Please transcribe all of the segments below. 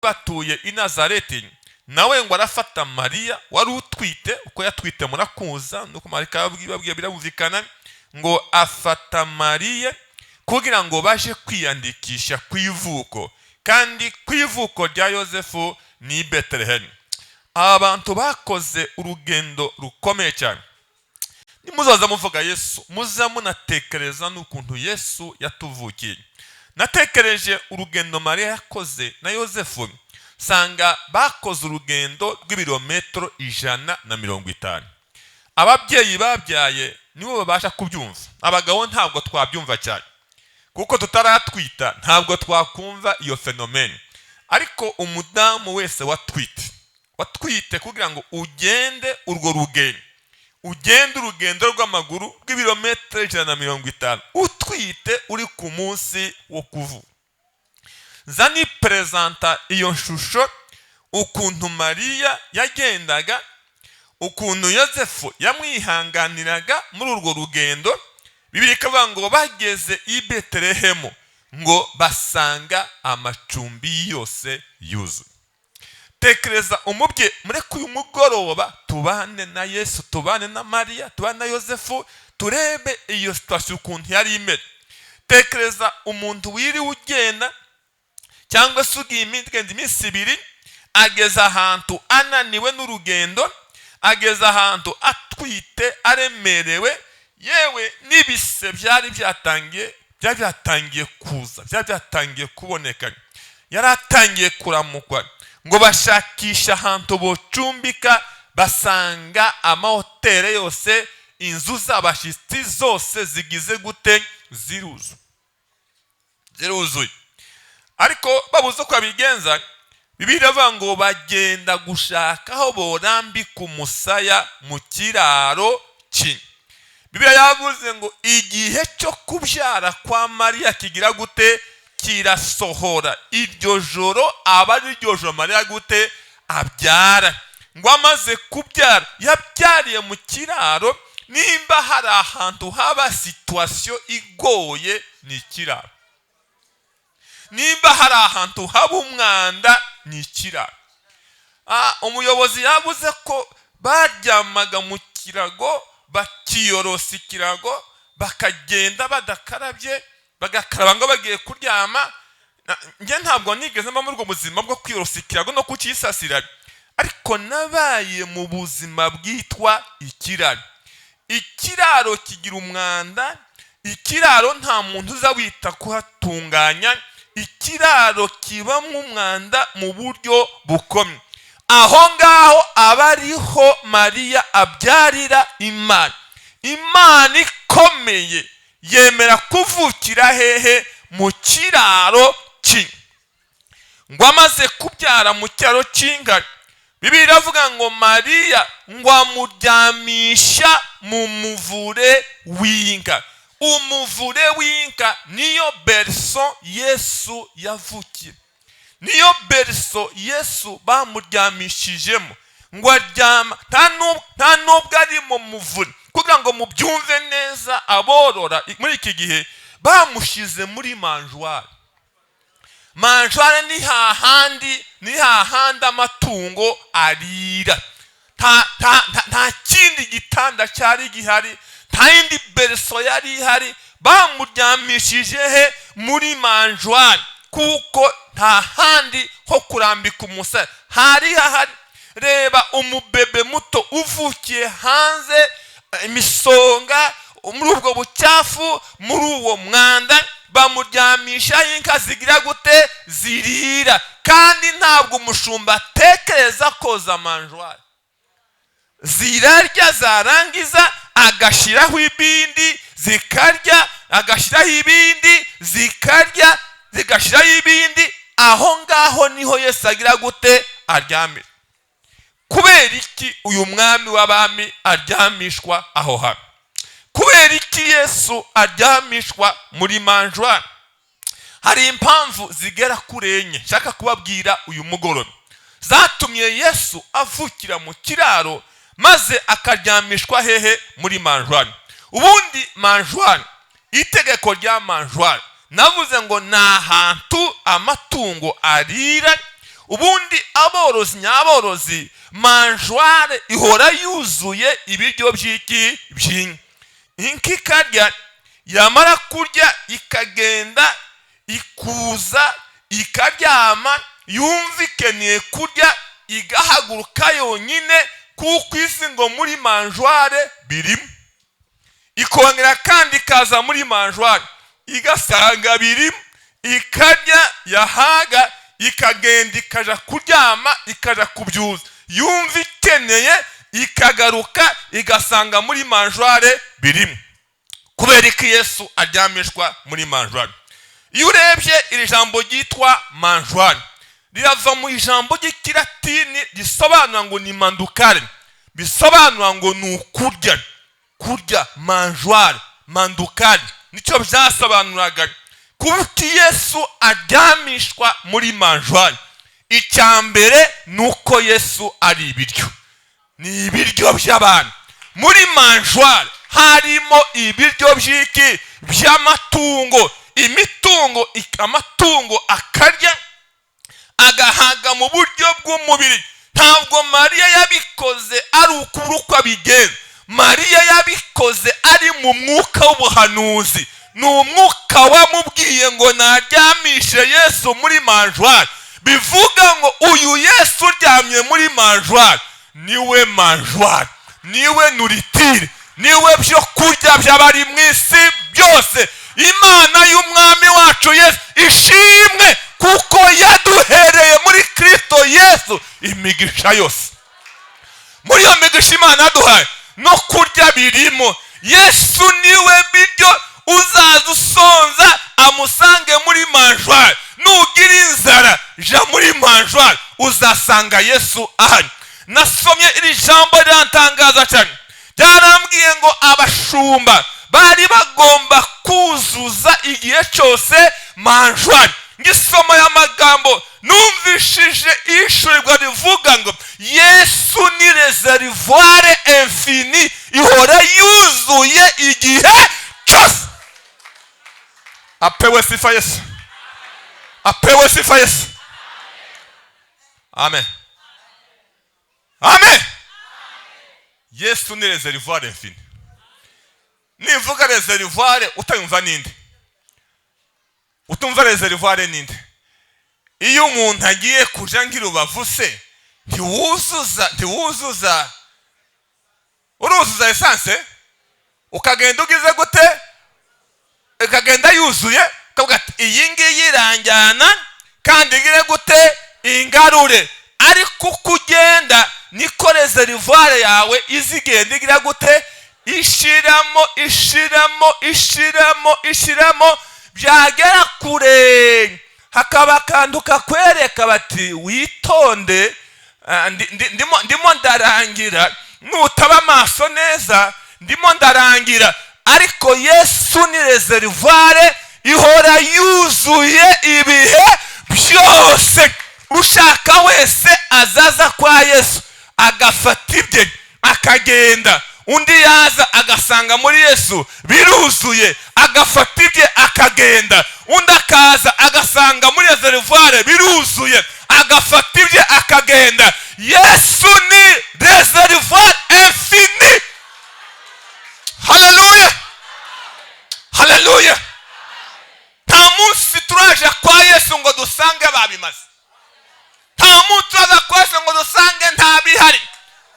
batuye i Nazareti, nawe ngo arafata Mariya wari utwite, uko yatwite murakuza nuko marika babwiye birabuzikana, ngo afata Mariya kugira ngo baje kwiyandikisha kwivuko, kandi kwivuko rya Yosefu ni Bethlehem. Abantu bakoze urugendo rukomeye cyane. Nimuzaza muvuga Yesu, muza munatekereza n'ukuntu Yesu yatuvukiye. Natekereje urugendo Mariya yakoze na Yosefu, sanga bakoze urugendo rw'ibirometero 150. Ababyeyi babyaye nibo babasha kubyumva, abagabo ntabwo twabyumva cyane kuko tutaratwita, ntabwo twakumva iyo fenomene. Ariko umudamu wese watwite kugira ngo ugende urwo rugendo, ugende urugendo rw'amaguru rw'ibirometero 150 utwite uri ku munsi wo kuvuka. Zani presenta iyo shusho ukuntu Mariya yagendaga, ukuntu Yosefu yamwihanganiraga muri urwo rugendo. Bibiri kavuga ngo bageze i Betelehemu ngo basanga amacumbi yose yuzuye. Tekereza umubye mureke uyu mugoroba tubane na Yesu, tubane na Mariya, tubane na Yosefu, turebe iyo situation ukuntu yari imeze. Tekereza umuntu wiri ugenda cyangwa se ugiye iminsi 2, ageza ahantu ananiwe n'urugendo, ageza ahantu atwite aremerewe, yewe n'ibise byari byatangiye kuza, byatangiye kuboneka, yaratangiye kuramukwa, ngo bashakisha ahantu bocumbika, basanga amahoteli yose, inzu z'abashitsi zose zigize gute, ziruzuye. Ariko babuze uko abigenza, Bibiri iravuga ngo bagenda gushaka aho borambika umusaya mu kiraro cye. Bibiri yavuze ngo igihe cyo kubyara kwa Mariya kigira gute, kirasohora. Iryo joro aba ari ryo joro Mariya gute abyara. Ngo amaze kubyara yabyariye mu kiraro. Nimba hari ahantu haba situation igoye ni ikiraro, nimba hari ahantu haba umwanda ni ikiraro. Umuyobozi yavuze ko baryamaga mu kirago, bakiyorosa ikirago, bakagenda badakarabye, bagakaraba ngo bagiye kuryama. Nge ntabwo nigeze mba muri ubwo buzima bwo kwiyorosa ikirago no kucyisasira, ariko nabaye mu buzima bwitwa ikiraro. Ikiraro kigira umwanda, ikiraro nta muntu uza wita kuhatunganya, ikiraro kibamo umwanda mu buryo bukomeye. Aho ngaho abariho Mariya abyarira Imana. Imana ikomeye yemera kuvukira hehe, mu kiraro cye. Ngo amaze kubyara mu kiraro cy'inka, Bibiri iravuga ngo Mariya ngo amuryamisha mu muvure w'inka. Umuvure w'inka niyo berso Yesu yavukiye, niyo berso Yesu bamuryamishijemo ngo aryama. Nta nubwo ari mu muvure, kugira ngo mubyumve neza, aborora muri iki gihe bamushize muri manjwari. Manjwari ni hahandi amatungo arira. Nta kindi gitanda cyari gihari, nta yindi berso yari ihari. Bamuryamishije he, muri manjwari, kuko nta handi ho kurambika umusaya hari hahari. Reba umubebe muto uvukiye hanze, imisonga, muri ubwo bucyafu, muri uwo mwanda, bamuryamisha inka zigira gute, zirira. Kandi ntabwo umushumba atekereza koza manjwari. Zirarya, zarangiza agashiraho ibindi zikarya, agashiraho ibindi zikarya, zigashiraho ibindi. Aho ngaho niho Yesu agira gute, aryamira. Kubera iki uyu mwami w'abami aryamishwa aho hantu? Kubera iki Yesu aryamishwa muri manjwari? Hari impamvu zigera kuri 4 nshaka kubabwira uyu mugoroba, zatumye Yesu avukira mu kiraro maze akaryamishwa hehe, muri manjwari. Ubundi manjwari, itegeko rya manjwari navuze ngo ni ahantu amatungo arira. ubundi aborozi nyaborozi manjware ihora yuzuye ibiryo by'inka. inka ikarya, yamara kurya ikagenda ikuza ikaryama, yumva ikeneye kurya igahaguruka yonyine, kuko izi ngo muri manjware birimo. ikongera kandi ikaza muri manjware igasanga birimo, ikarya yahaga ikagenda ikaja kuryama ikaja kubyuza, yumva ikeneye ikagaruka igasanga muri manjware birimo. kubera ko Yesu aryamishwa muri manjware. iyo urebye iri jambo ryitwa manjware rirava mu ijambo ry'ikilatini risobanura ngo ni mandukare, bisobanura ngo ni ukurya, kurya. manjware, mandukare nicyo byasobanuraga. kuko Yesu aryamishwa muri manjware, icya mbere ni uko Yesu ari ibiryo, ni ibiryo by'abantu. muri manjware harimo ibiryo by'iki, by'amatungo. amatungo akarya agahaga mu buryo bw'umubiri. ntabwo Mariya yabikoze ari ukuri uko abigenza. Mariya yabikoze ari mu mwuka w'ubuhanuzi. ni umwuka wamubwiye ngo naryamishe Yesu muri manjware. bivuga ngo uyu Yesu uryamye muri manjware niwe manjware, niwe nuritire, niwe byo kurya by'abari mu isi byose. Imana y'umwami wacu Yesu ishimwe, kuko yaduhereye muri Kristo Yesu imigisha yose. muri iyo migisha Imana yaduhaye no kurya birimo. Yesu niwe biryo. uzaza usonza amusange muri manjware. nugira inzara ja muri manjware uzasanga Yesu ahari. nasomye iri jambo rirantangaza cyane. ryarambwiye ngo abashumba bari bagomba kuzuza igihe cyose manjware. ngisoma aya magambo numvishije ishurirwa rivuga ngo Yesu ni reservoir infini, ihora yuzuye igihe cyose. apewe sifa Yesu, apewe sifa Yesu. amen, amen. Yesu ni reservoir infini. nivuga reservoir utayumva ninde? utumva reservoir ninde? iyo umuntu agiye kuja nk'irubavu se ntiwuzuza uruzuza essence ukagenda ugize gute, ukagenda yuzuye, ukavuga ati iyi ngiyi iranjyana kandi igire gute, ingarure. ariko uko ugenda niko reservoir yawe izigenda igira gute, ishiramo byagera kure hakaba akantu kakwereka bati witonde, ndimo ndarangira, nutaba amaso neza ndimo ndarangira. ariko Yesu ni reservoir ihora yuzuye ibihe byose. ushaka wese azaza kwa Yesu agafata ibye akagenda. undi yaza agasanga muri Yesu biruzuye agafata ibye akagenda. undi akaza agasanga muri reservoir biruzuye agafata ibye akagenda. Yesu ni reservoir infini. haleluya, haleluya. nta munsi turaje kwa Yesu ngo dusange babimaze. nta munsi turaza kwa Yesu ngo dusange nta bihari.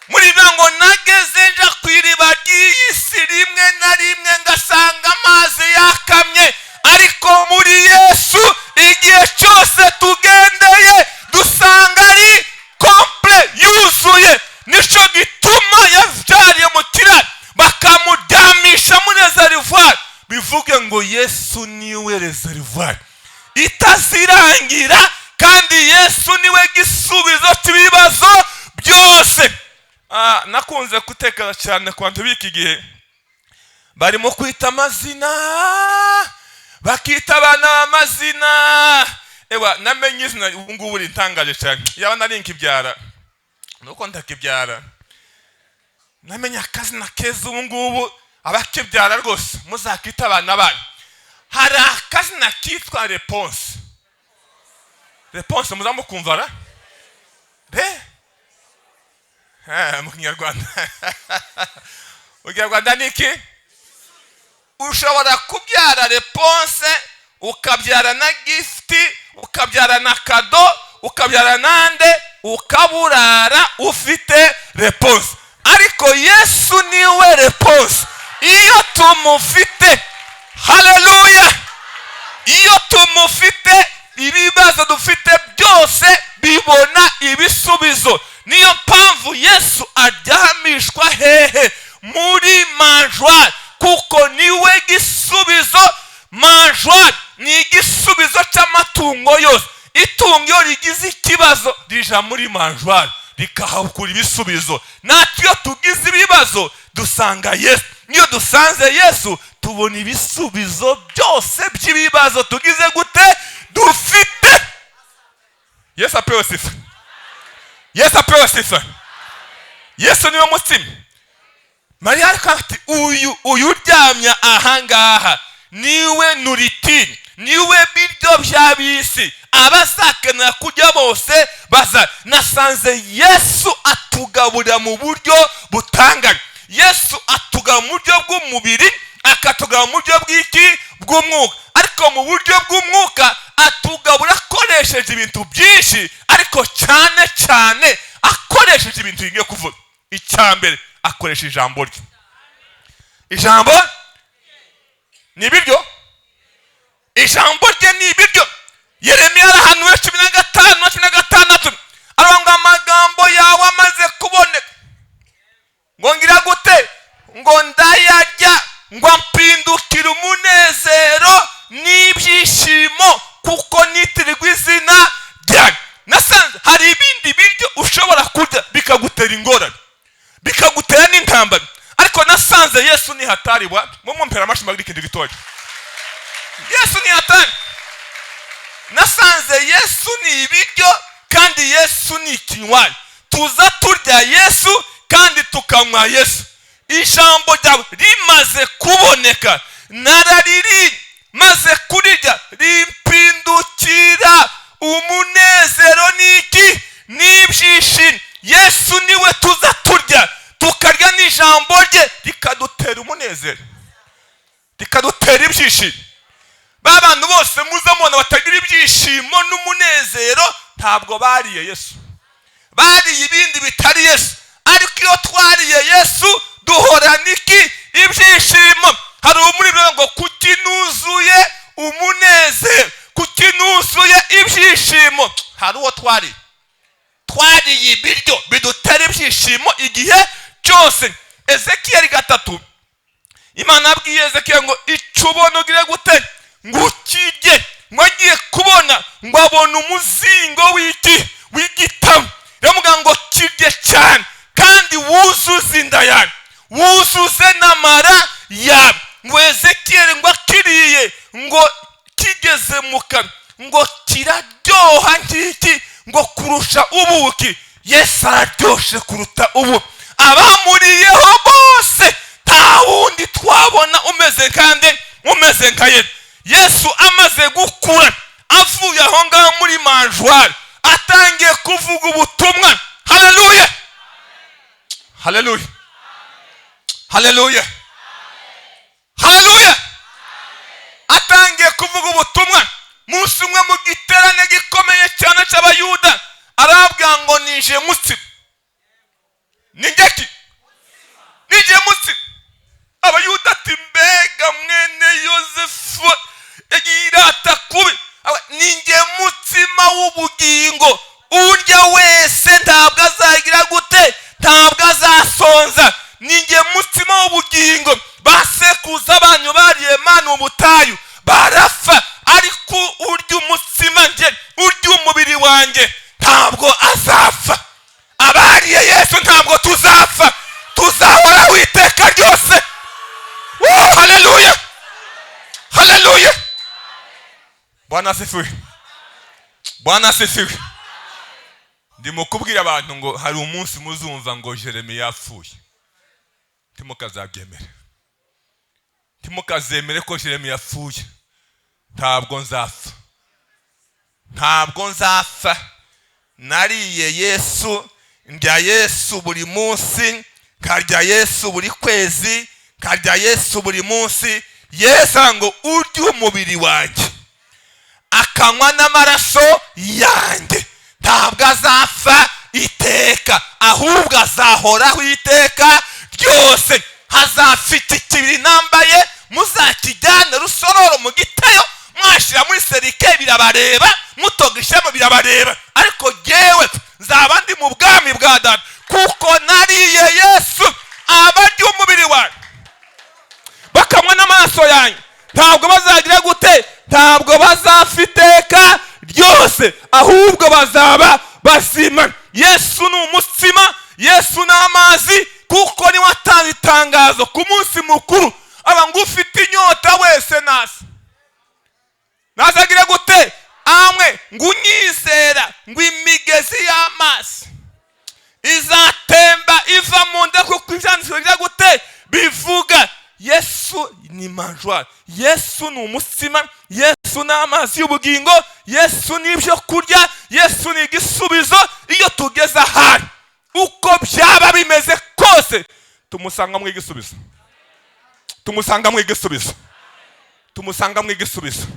muri byo ngo nageze nja ku iriba ry'isi rimwe na rimwe ngasanga amazi yakamye. ariko muri Yesu igihe cyose tugendeye dusanga ari komple yuzuye. nicyo gituma yavyariye mu kiraro bakamuryamisha muri reservoir. bivuge ngo Yesu niwe reservoir itazirangira, kandi Yesu niwe gisubizo cy'ibibazo byose. nakunze gutekereza cyane ku bantu b'iki gihe barimo kwita amazina, bakita abana amazina. ewa namenye izina ubu ngubu ritangaje cyane. yaba nari nkibyara nuko ndakibyara, namenye akazina keza ubu ngubu abakibyara rwose muzakita abana banyu. hari akazina kitwa Réponse. Réponse muzamukumvara mu kinyarwanda mu kinyarwanda ni iki? Ushobora kubyara reponse, ukabyara na gifti, ukabyara na kado, ukabyara nande, ukaburara ufite reponse. Ariko Yesu niwe reponse. Iyo tumufite, haleluya, iyo tumufite, ibibazo dufite byose bibona ibisubizo. Niyo mpamvu Yesu aryamishwa hehe? Muri manjwari, kuko niwe gisubizo. Manjwari ni igisubizo cy'amatungo yose. Itungo iyo rigize ikibazo rija muri manjwari rikahakura ibisubizo. Natwe iyo tugize ibibazo dusanga Yesu. Niyo dusanze Yesu tubona ibisubizo byose by'ibibazo tugize gute dufite. Yesu apewe sifa. Yesu apewe sifa. Yesu niwe mutima. Mariya ati uyu uryamya ahangaha niwe nuritini, niwe biryo by'abisi, abazakenera kujya bose baza. Nasanze Yesu atugaburira mu buryo butanganye. Yesu atugaburira mu buryo bw'umubiri, akatugaburira mu buryo bw'iki bw'umwuka. Ariko mu buryo bw'umwuka atugaburira akoresheje ibintu byinshi, ariko cyane cyane akoresheje ibintu bigiye kuvuga. Icyambere akoresha ijambo rye. Ijambo ni ibiryo. Ijambo rye ni ibiryo. Yeremiya arahanuye 15:16 aravuga amagambo yawe amaze kuboneka ngo ngira gute, ngo ndayarya, ngo mpindukire umunezero n'ibyishimo, kuko nitirirwa izina ryanjye. Nasanze hari ibindi biryo ushobora kurya bikagutera ingorane, bikagutera n'intambara, ariko nasanze Yesu ni hatari. Mumumpera amashi magiri kindi gitoya. Yesu ni hatari. Nasanze Yesu ni ibiryo kandi Yesu ni ikinywaji. Tuza turya Yesu kandi tukanywa Yesu. Ijambo ryawe rimaze kuboneka, narariri maze kurirya, rimpindukira umunezero n'iki n'ibyishimo. Yesu niwe tuza turya, tukarya n'ijambo rye rikadutera umunezero, rikadutera ibyishimo. Babantu bose muza mubona batagira ibyishimo n'umunezero ntabwo bariye Yesu, bariye ibindi bitari Yesu. Ariko iyo twariye Yesu duhora niki ibyishimo. Hari umuriro ngo kuki nuzuye umunezero, kuki nuzuye ibyishimo. Hari uwo twariye ibiryo bidutera ibyishimo igihe cyose. Ezekiyeli 3 Imana yabwiye Ezekiyeli ngo icubona ugire gute, ngo ukirye. Ngo agiye kubona ngo abona umuzingo w'igitabo. Yamuga ngo kirye cyane kandi wuzuze inda yawe, wuzuze n'amara yawe. Ngo Ezekiyeli ngo akiriye ngo kigeze mu kanwa ngo kiraryoha nk'iki, ngo kurusha ubuki. Yesu araryoshe kuruta ubu. Abamuriyeho bose nta wundi twabona umeze kandi umeze nka Yesu. Yesu amaze gukura, avuye aho ngaho muri manjwari, atangiye kuvuga ubutumwa. Haleluya, haleluya, haleluya, haleluya. Atangiye kuvuga ubutumwa. Munsi umwe mu giterane gikomeye cyane cy'abayuda arabwira ngo nije mutsima. Ningeki nije mutsima. Abayuda ati mbega mwene Yosefu yirata kubi, ninjye mutsima w'ubugingo, urya wese ntabwo azagira gute, ntabwo azasonza. Ninjye mutsima w'ubugingo. Basekuza banyu bariye manu ubutayu barapfa, ariko urya umutsima nje, urya umubiri wanjye ntabwo azapfa. Abariye Yesu ntabwo tuzapfa, tuzahora witeka ryose. Haleluya, haleluya. Bwana asifiwe, Bwana asifiwe. Ndimo kubwira abantu ngo hari umunsi muzumva ngo Jeremiya yapfuye. Ntimukazabyemere, ntimukazemere ko Jeremiya yapfuye. Ntabwo nzapfa, ntabwo nzapfa. nariye Yesu, ndya Yesu buri munsi, nkarya Yesu buri kwezi, nkarya Yesu buri munsi. Yesu ngo urya umubiri wanjye akanywa n'amaraso yanjye ntabwo azapfa iteka, ahubwo azahoraho iteka ryose. Hazafite ikibiri nambaye, muzakijyane Rusororo mu gitayo, mwashira muri serike birabareba, mutogishemo birabareba, ariko jyewe nzaba ndi mu bwami bwa Data, kuko nariye Yesu. Abarya umubiri wanjye bakamwa n'amaraso yanjye ntabwo bazagira gute? Ntabwo bazafiteka ryose, ahubwo bazaba bazima. Yesu ni umutsima, Yesu ni amazi, kuko niwe atanga itangazo ku munsi mukuru. Aba ngo ufite inyota wese nazagira gute? Amwe ngo unyizera ngo imigezi y'amazi izatemba iva mu nda, kuko ibyanditswe bigira gute? Bivuga Yesu ni manjwari, Yesu ni umutsima, Yesu ni amazi y'ubugingo, Yesu ni ibyo kurya, Yesu ni igisubizo. Iyo tugeze ahari uko byaba bimeze kose tumusanga mu igisubizo, tumusanga mu igisubizo, tumusanga mu igisubizo.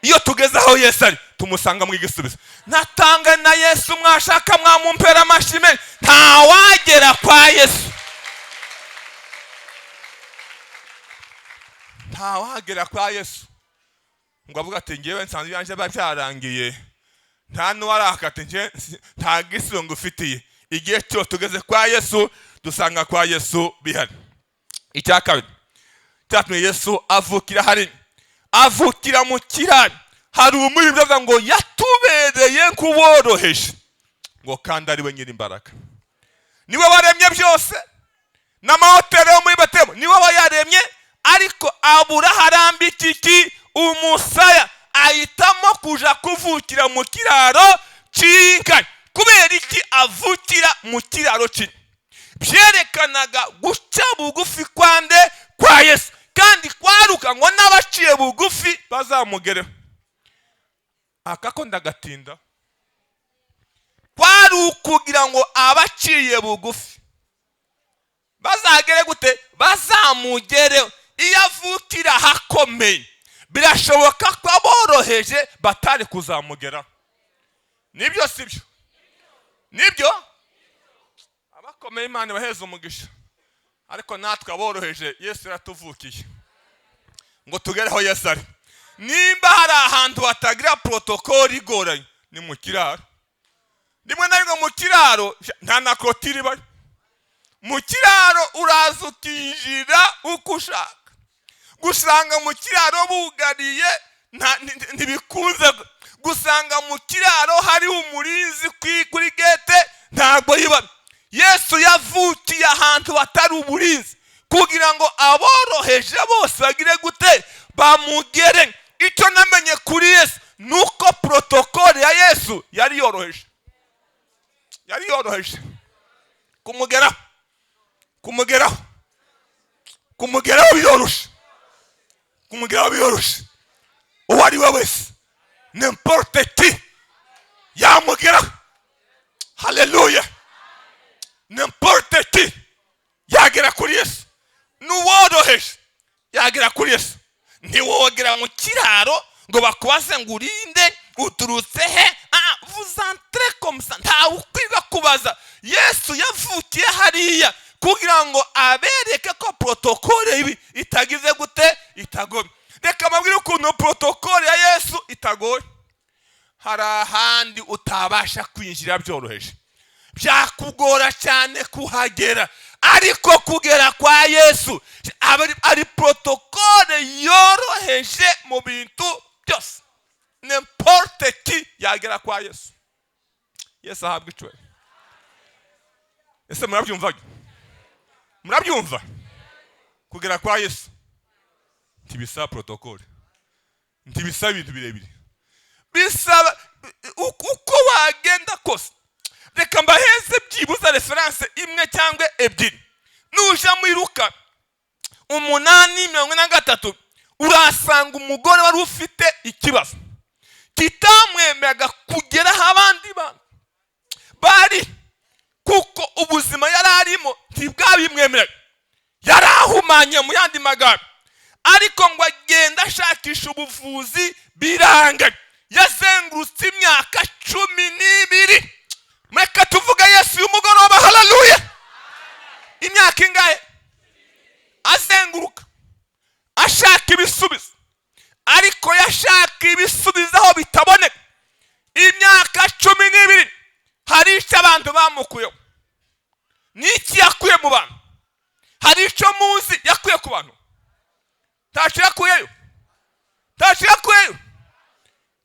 Iyo tugeze aho Yesu ari tumusanga mu igisubizo. Natanga na Yesu, mwashaka mwamumpera amashime, ntawagera kwa Yesu, ntawagera kwa Yesu ngo avuga ati ngewe nsanzwe ibyanjye byarangiye, nta n'uwarakate, nta gisubizo ngufitiye. Igihe cyo tugeze kwa Yesu dusanga kwa Yesu bihari. Icya kabiri cyatumye Yesu avukira hari, avukira mu kiraro. Hari umuririmbyi avuga ngo yatubereye nk'uworoheje, ngo kandi ari we nyir'imbaraga. Niwe waremye byose, n'amahoteli yo muri Betemu niwe wayaremye, ariko abura harambika iki? Umusaya. Ahitamo kuja kuvukira mu kiraro cy'inka. Kubera iki avukira mu kiraro cy'inka? Byerekanaga guca bugufi kwande kwa Yesu, kandi kwaruka ngo n'abaciye bugufi bazamugereho. Akako ndagatinda, kwari ukugira ngo abaciye bugufi bazagere gute? Bazamugereho. Iyo avukira hakomeye birashoboka ko aboroheje batari kuzamugeraho. Nibyo sibyo? Nibyo? Abakomeye Imana baheza umugisha, ariko natwe aboroheje Yesu yaratuvukiye ngo tugereho Yesu ari. Nimba hari ahantu hatagira protokoli igoranye ni mu kiraro. Rimwe na rimwe mu kiraro nta na korotire ibayo. Mu kiraro uraza ukinjira uko ushaka. Gusanga mu kiraro bugariye ntibikunze. Gusanga mu kiraro hari umurinzi kuri gete ntabwo yiba. Yesu yavukiye ahantu hatari uburinzi kugira ngo aboroheje bose bagire gute? Bamugere. Icyo namenye kuri Yesu nuko protokoli ya Yesu yari yoroheje, yari yoroheje kumugeraho, kumugeraho, kumugeraho biyoroshe, kumugeraho biyoroshe. Uwo ari we wese n'importe qui yamugeraho. Haleluya. N'importe qui yagera kuri Yesu. N'uworoheje yagera kuri Yesu. Ntiwogera mu kiraro ngo bakubaze ngo urinde uturutse he. Vous entrez comme ça. Nta ukwiga kubaza. Yesu yavukiye hariya kugira ngo abereke ko protokole ibi itagize gute? Itagoye. Reka mabwire ukuntu protokole ya Yesu itagoye. Hari ahandi utabasha kwinjira byoroheje, byakugora cyane kuhagera, ariko kugera kwa Yesu ari protokole yoroheje mu bintu byose. N'importe qui yagera kwa Yesu. Yesu ahabwa icyo. Ese murabyumva? Murabyumva? Kugera kwa Yesu ntibisaba protokole, ntibisaba ibintu birebire, bisaba uko wagenda kose. Reka mbaheze byibuza reference imwe cyangwa ebyiri. Nuja muri Luka 8:43 urasanga umugore wari ufite ikibazo kitamwemeraga kugera abandi bantu. magara, ariko ngo agenda ashakisha ubuvuzi biranga. Yazengurutse imyaka 12. Mureka tuvuga Yesu y'umugoroba. Haleluya. Imyaka ingahe azenguruka ashaka ibisubizo, ariko yashaka ibisubizo aho bitaboneka. Imyaka 12 hari icyo abantu bamukuyeho. Niki yakuye mu bantu? Hari icyo muzi yakuye ku bantu? Ntacyo yakuyeyo.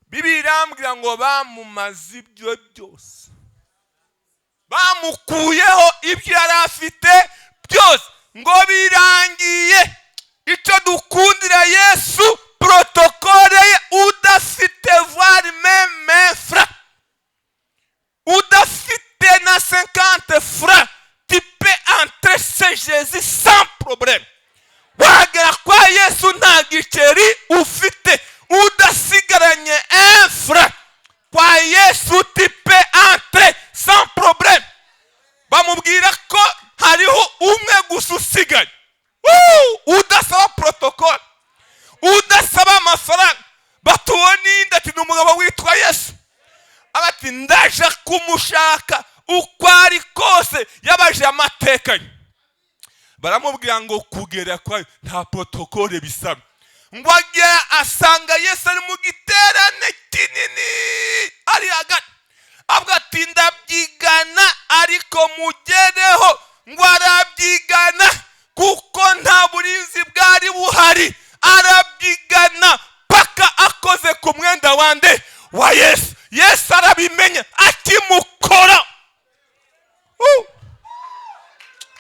Bibiliya irambwira ngo bamumaze ibyo byose, bamukuyeho ibyo yari afite byose, ngo birangiye. Icyo dukundira Yesu, protokole ye, udafite voire même franc, udafite na 50 francs, tu peux entrer chez Jésus sans problème. Wagera kwa Yesu nta giceri ufite, udasigaranye 1 franc, kwa Yesu tu peux entrer sans problème. Bamubwira ko hariho umwe gusa usigaye, udasaba protokole, udasaba amafaranga. Batuboninde ati n'umugabo witwa Yesu. Abati ndaje kumushaka uko ari kose, yabaje amatekanye. Baramubwira ngo kugera kwa nta protokole bisaba. Ngo agera asanga Yesu ari mu giterane kinini ari hagati. Avuga ati ndabyigana, ariko mugereho. Ngo arabyigana kuko nta burinzi bwari buhari. Arabyigana paka akoze ku mwenda wande wa Yesu. Yesu arabimenya akimukora.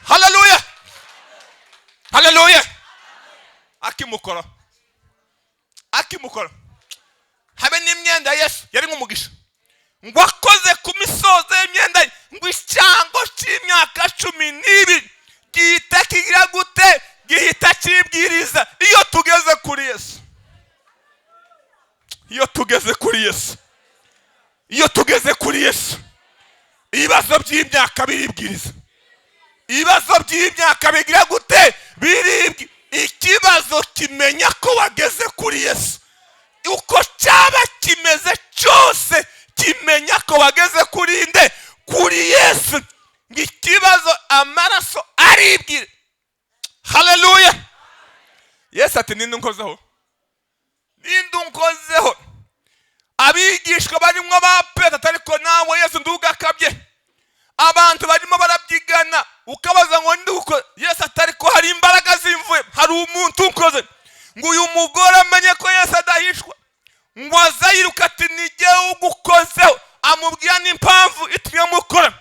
Haleluya. Haleluya. Akimukora. Habe n'imyenda Yesu yari nk'umugisha. Ngo akoze ku misozo y'imyenda, ngo icyango cy'imyaka 12 gihita kigira gute? Gihita kibwiriza. Iyo tugeze kuri Yesu, ibibazo by'imyaka biribwiriza. Ibibazo by'imyaka bigira gute? Biribwi. Ikibazo kimenya ko wageze kuri Yesu. Uko cyaba kimeze cyose, kimenya ko wageze kuri nde? Kuri Yesu. Ikibazo amaraso aribwira. Haleluya. Yesu ati ninde unkozeho? Abigishwa barimo ba Petero, ariko nawe Yesu ndugakabye. Abantu barimo barabyigana, ukabaza ngo nduko Yesu atari ko hari imbaraga zimvuye, hari umuntu ukoze. Ngo uyu mugore amenye ko Yesu adahishwa, ngo azayiruka ati nijye ugukozeho. Amubwira n'impamvu itumye mukora.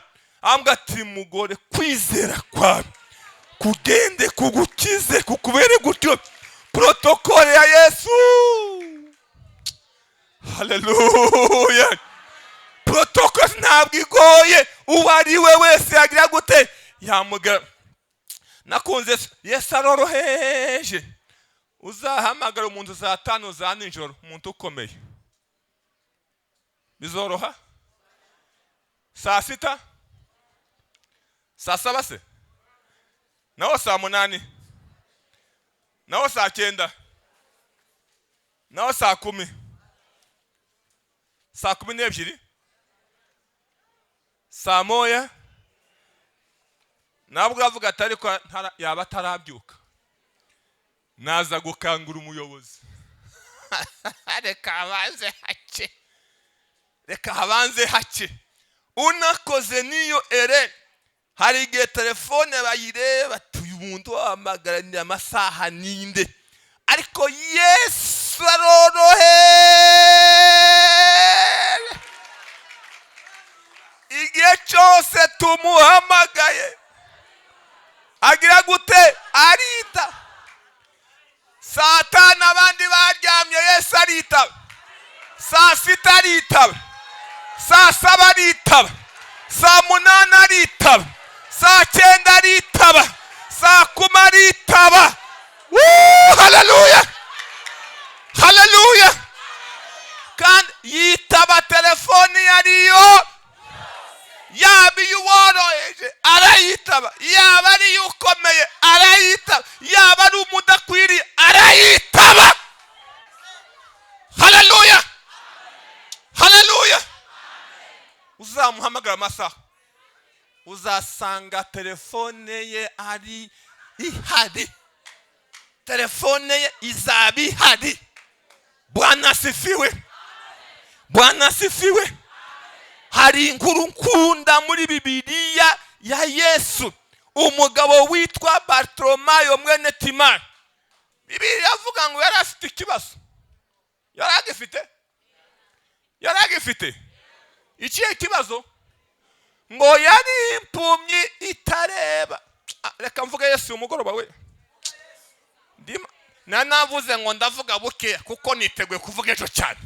Ambwa ati mugore, kwizera kwawe kugende kugukize, kukubere gutyo. Protokole ya Yesu. Haleluya. Protokole ntabwo igoye. Uwari we wese yagira gute? Yamugara. Nakunze Yesu aroroheje. Uzahamagara umuntu za 5 za nijoro, umuntu ukomeye. Bizoroha? Saa 6? Saa 7 se? Naho saa 8? Naho saa 9? Naho saa 10? Saa 12? Saa 1? Nabwo avuga atari ko yaba atarabyuka, naza gukangura umuyobozi. Reka habanze hake. Unakoze niyo ere, hari igihe telefone bayireba uyu muntu wamagaranye amasaha ninde, ariko Yesu arorohe. Igihe cyose tumuhamagaye agira gute? Arita. Saa 5 abandi baryamye, Yesu aritaba. Saa 6 aritaba. Saa 7 aritaba. Saa 8 aritaba. Saa 9 aritaba. Saa 10 aritaba. Haleluya. Haleluya. Kandi yitaba telefoni yariyo, yaba iyo woroheje arayitaba, yaba ari ukomeye arayitaba, yaba ari umudakwiriye arayitaba. Haleluya, haleluya. Uzamuhamagara amasaha uzasanga telefone ye ari ihari, telefone ye izaba ihari. Bwana asifiwe, Bwana asifiwe. Hari inkuru nkunda muri Bibiliya ya Yesu, umugabo witwa Bartimayo mwene Timayi. Bibiliya avuga ngo yari afite ikibazo. Yari agifite ikihe kibazo? Ngo yari impumyi itareba. Reka mvuge Yesu umugoroba we. Navuze ngo ndavuga buke kuko niteguye kuvuga ejo cyane.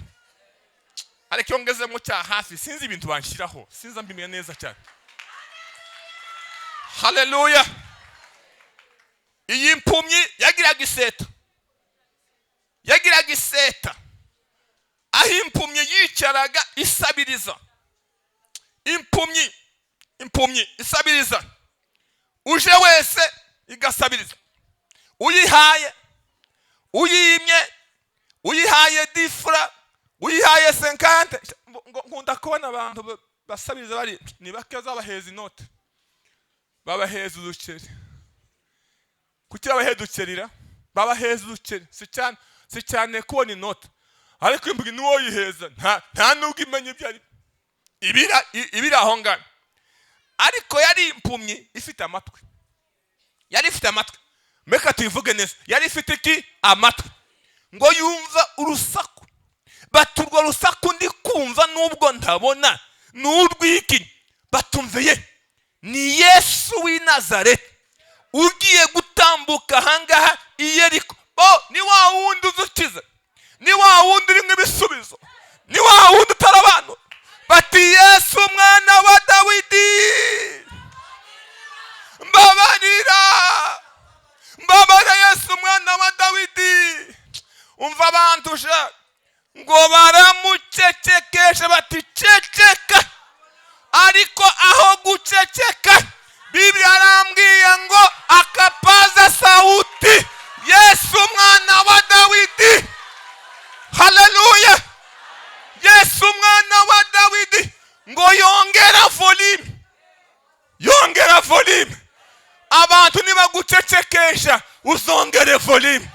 Ariko iyo ngeze mu cyaha hafi sinzi ibintu banshiraho, sinza mbimenya neza cyane. Haleluya. Iyi impumyi yagiraga iseta. Aho impumyi yicaraga isabiriza. Impumyi isabiriza. Uje wese igasabiriza. Uyihaye, uyimye, uyihaye difra, uyihaye 50. Nkunda kubona abantu basabiriza bari ni bakeza baheza inote. Babaheza uduceri. Kuki babaheza uducerira? Babaheza uduceri. Si cyane kubona inote. Ariko imbuga nuwo yiheza nta nubwo imenye byari ibira aho ngana. Ariko yari impumyi ifite amatwi. Meka tuvuge neza. Yari ifite iki? Amatwi. Ngo yumva urusaku. Baturwa rusaku ndi kumva nubwo ntabona n'urwiki. Batumviye ni Yesu w'i Nazareti ugiye gutambuka hangaha i Yeriko. Ni wa wundi uzukiza, ni wa wundi uri nk'ibisubizo, ni wa wundi utarabantu. Bati Yesu mwana wa Dawidi mbabarira Yesu mwana wa Dawidi. Umva abantu ngo baramucecekesha bati ceceka. Ariko aho guceceka Biblia arambwiye ngo akapaza sauti, Yesu mwana wa Dawidi. Haleluya. Yesu mwana wa Dawidi. Ngo yongera volume. Abantu nibagucecekesha uzongere volume.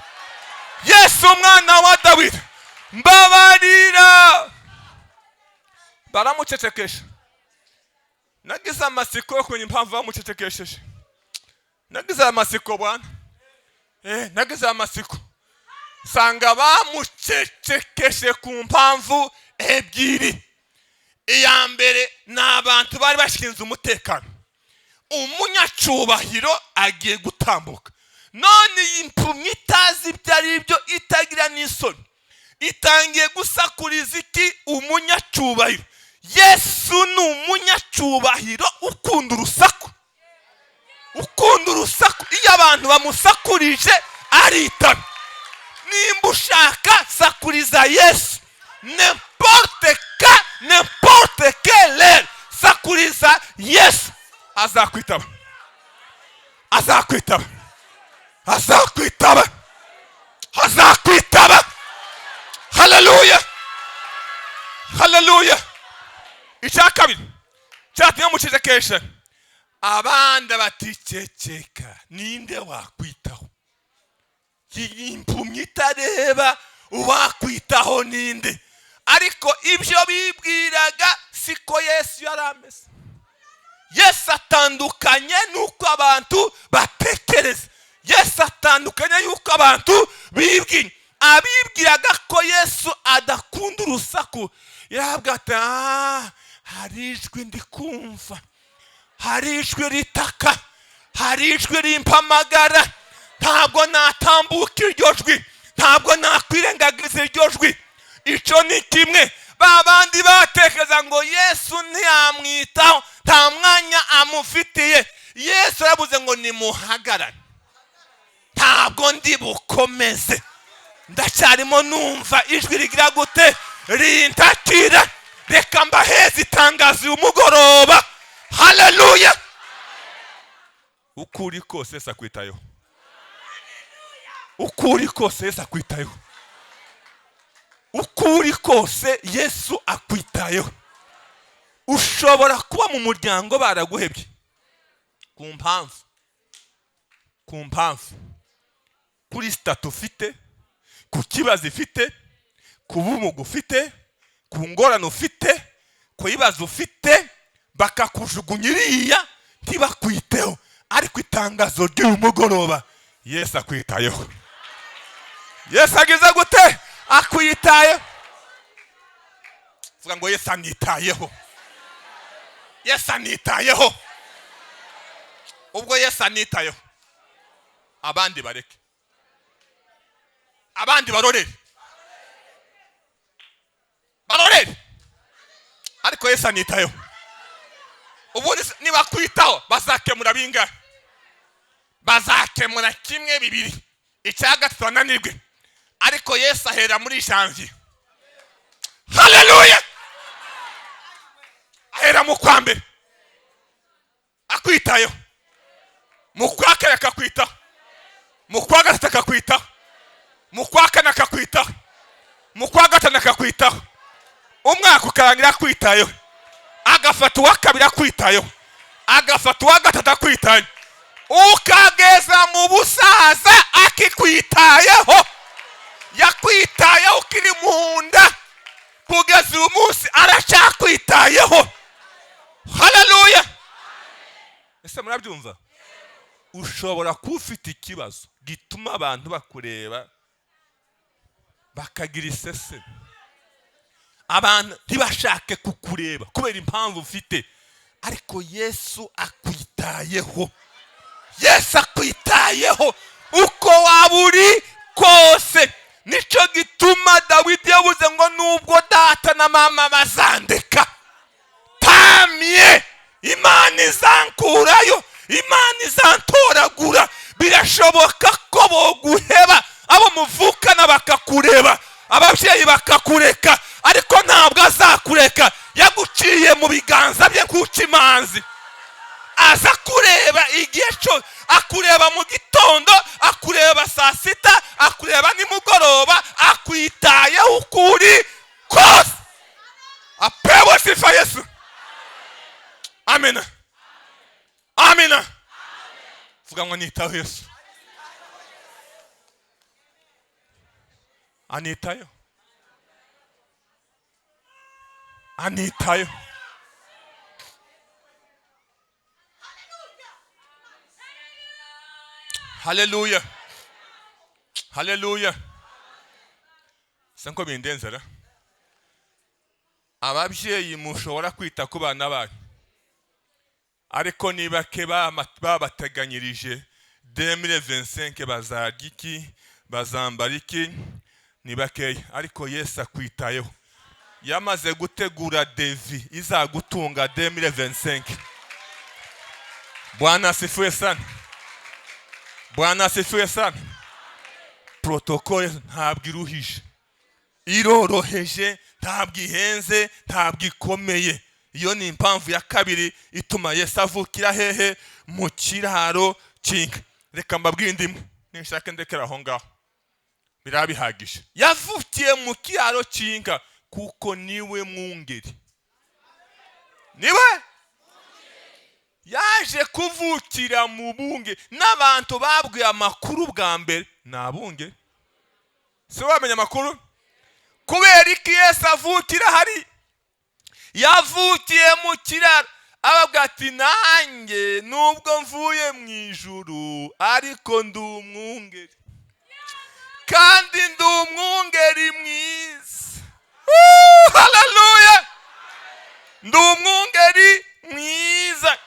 Yesu mwana wa Dawidi mbabarira. Baramucecekesha. Nagize amasiko kwenye impamvu bamucecekesheje. Nagize amasiko bwana. Nagize amasiko. Sanga bamucecekeshe ku mpamvu ebyiri. Iya mbere n'abantu bari bashinze umutekano. Umunyacubahiro agiye gutambuka. None impumyi itazi byari byo itagira n'isoni. Itangiye gusakuriza iki? Umunyacubahiro. Yesu ni umunyacubahiro ukunda urusaku. Iyo abantu bamusakurije aritana. Nimba ushaka sakuriza Yesu. N'importe quelle sakuriza Yesu. Azakwitaba. Haleluya. Haleluya. Icyakabiri cyatumye mucecekesha. Abandi baticeceka. Ninde wakwitaho? Impumyi itareba wakwitaho ninde? Ariko ibyo bibwiraga siko Yesu yarameze. Yesu atandukanye nuko abantu batekereza. Yesu atandukanye yuko abantu bibwira. Abibwiraga ko Yesu adakunda urusaku yarabwira ati hari ijwi ndi kumva, hari ijwi ritaka, hari ijwi rimpamagara. Ntabwo natambuka iryo jwi, ntabwo nakwirengagiza iryo jwi. Icyo ni kimwe. Babandi batekereza ngo Yesu ntiyamwitaho, nta mwanya amufitiye. Yesu yavuze ngo nimuhagarare, ntabwo ndi bukomeze, ndacyarimo numva ijwi rigira gute? Rintakira. Reka mbaheze itangazo umugoroba. Haleluya. Ukuri kose sakwitayeho. ukuri kose Yesu akwitayeho, ukuri kose Yesu akwitayeho. Ushobora kuba mu muryango baraguhebye ku mpamvu kuri sitatu ufite, ku kibazo ufite, ku bumuga ufite, ku ngorane ufite, ku bibazo ufite, bakakujugunya iriya ntibakwiteho. Ariko itangazo ry'uyu mugoroba, Yesu akwitayeho. Yesu agize gute? Akwitayeho. Vuga ngo Yesu anitayeho. Yesu anitayeho. Ubwo Yesu anitayeho, abandi bareke, abandi barorere, ariko Yesu anitayeho. Ubundi niba kwitaho bazakemura bingahe? Bazakemura kimwe bibiri, icya gatatu bananirwe, ariko Yesu ahera muri janvier. Haleluya! Ahera mu kwa mbere akwitayeho, mu kwa kane akakwitaho, mu kwa gatatu akakwitaho, mu kwa kane akakwitaho, mu kwa gatanu akakwitaho, umwaka ukarangira akwitayeho, agafata uwa kabiri akwitayeho, agafata uwa gatatu akwitayeho, ukageza mu busaza akikwitayeho. Yakwitayeho ukiri mu nda kugeza uyu munsi aracyakwitayeho. Haleluya! Ese murabyumva? Ushobora kuba ufite ikibazo gituma abantu bakureba bakagira isese, abantu ntibashake kukureba kubera impamvu ufite, ariko Yesu akwitayeho. Yesu akwitayeho uko waba uri kose. Nico gituma Dawidi yavuze ngo nubwo data na mama bazandeka, tamye Imana izankurayo, Imana izantoragura. Birashoboka ko boguheba, abo muvukana bakakureba, ababyeyi bakakureka, ariko ntabwo azakureka. Yaguciye mu biganza bye nk'ukimanzi, aza kureba igihe cyo, akureba mu gitondo, akureba saa sita, akureba nimugoroba, akwitayeho ukuri kose. Apewe sifa Yesu. Amina. Amina. Vuga ngo nitaho Yesu. Anitayo. Anitayo. Haleluya. Haleluya. Sanko bindenzera. Ababyeyi mushobora kwita ku bana banyu, ariko niba ke babateganyirije 2025 bazarya iki, bazambara iki, niba ke, ariko Yesu akwitayeho. Yamaze gutegura devi izagutunga 2025. Bwana asifiwe sana. Bwana asifiwe sana. Protokole ntabwo iruhije, iroroheje, ntabwo ihenze, ntabwo ikomeye. Iyo ni impamvu ya kabiri ituma Yesu avukira hehe? Mu kiraro cy'inka. Reka mbabwire indimu, nishaka ndekera aho ngaho, birabihagije. Yavukiye mu kiraro cy'inka kuko niwe mwungeri. Niwe yaje kuvukira mu bunge. N'abantu babwiye amakuru bwa mbere nabunge, se wamenya amakuru? Kubera iki Yesu avukira hari? Yavukiye mu kiraro, ababwira ati nanjye nubwo mvuye mu ijuru, ariko ndi umwungeri, kandi ndi umwungeri mwiza. Haleluya! Ndi umwungeri mwiza.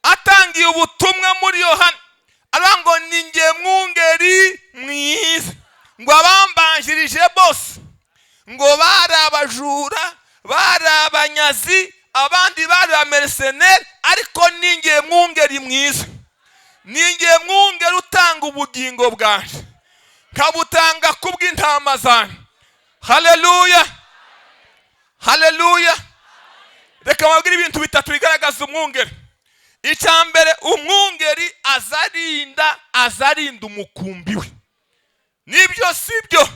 Atangiye ubutumwa muri Yohana aravuga ngo ni nge mwungeri mwiza, ngo abambanjirije bose ngo bari abajura, bari abanyazi, abandi bari abamerceneri, ariko ni nge mwungeri mwiza. Ni nge mwungeri utanga ubugingo bwanjye, nkabutanga kubw'intama zanjye. Haleluya! Haleluya! Reka mabwire ibintu bitatu bigaragaza umwungeri. Icyambere, umwungeri azarinda umukumbi we. nibyo sibyo?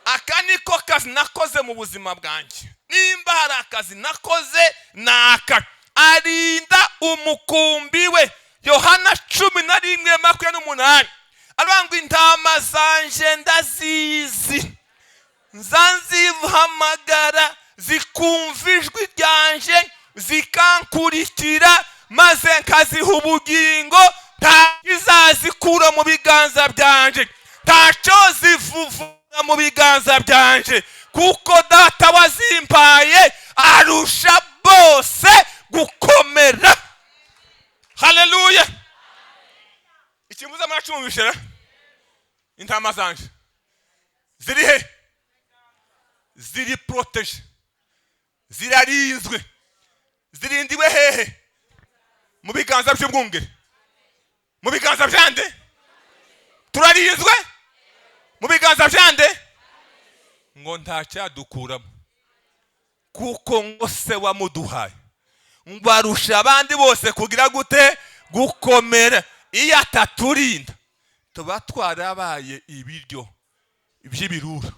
Aka niko kazi nakoze mu buzima bwanjye. Nimba hari akazi nakoze naka, arinda umukumbi we. Yohana 11:28 aravuga ngo intama zanje ndazizi, nzanzihamagara zikumva ijwi ryanje zikankurikira, maze nkaziha ubugingo, ntazazikura mu biganza byanje, ntacyo zivuvura mu biganza byanje, kuko data wazimpaye arusha bose gukomera. Haleluya. Ikimuza mwacumvishera? Intama zanje ziri he? Ziri protege, zirarinzwe. Zirindiwe hehe? Mu biganza by'umwungeri. Mu biganza byande? Turarinzwe mu biganza byande? Ngo ntacyadukuramo, kuko ngo se wamuduhaye ngo arusha abandi bose kugira gute? Gukomera. Iyo ataturinda tuba twarabaye ibiryo by'ibirura.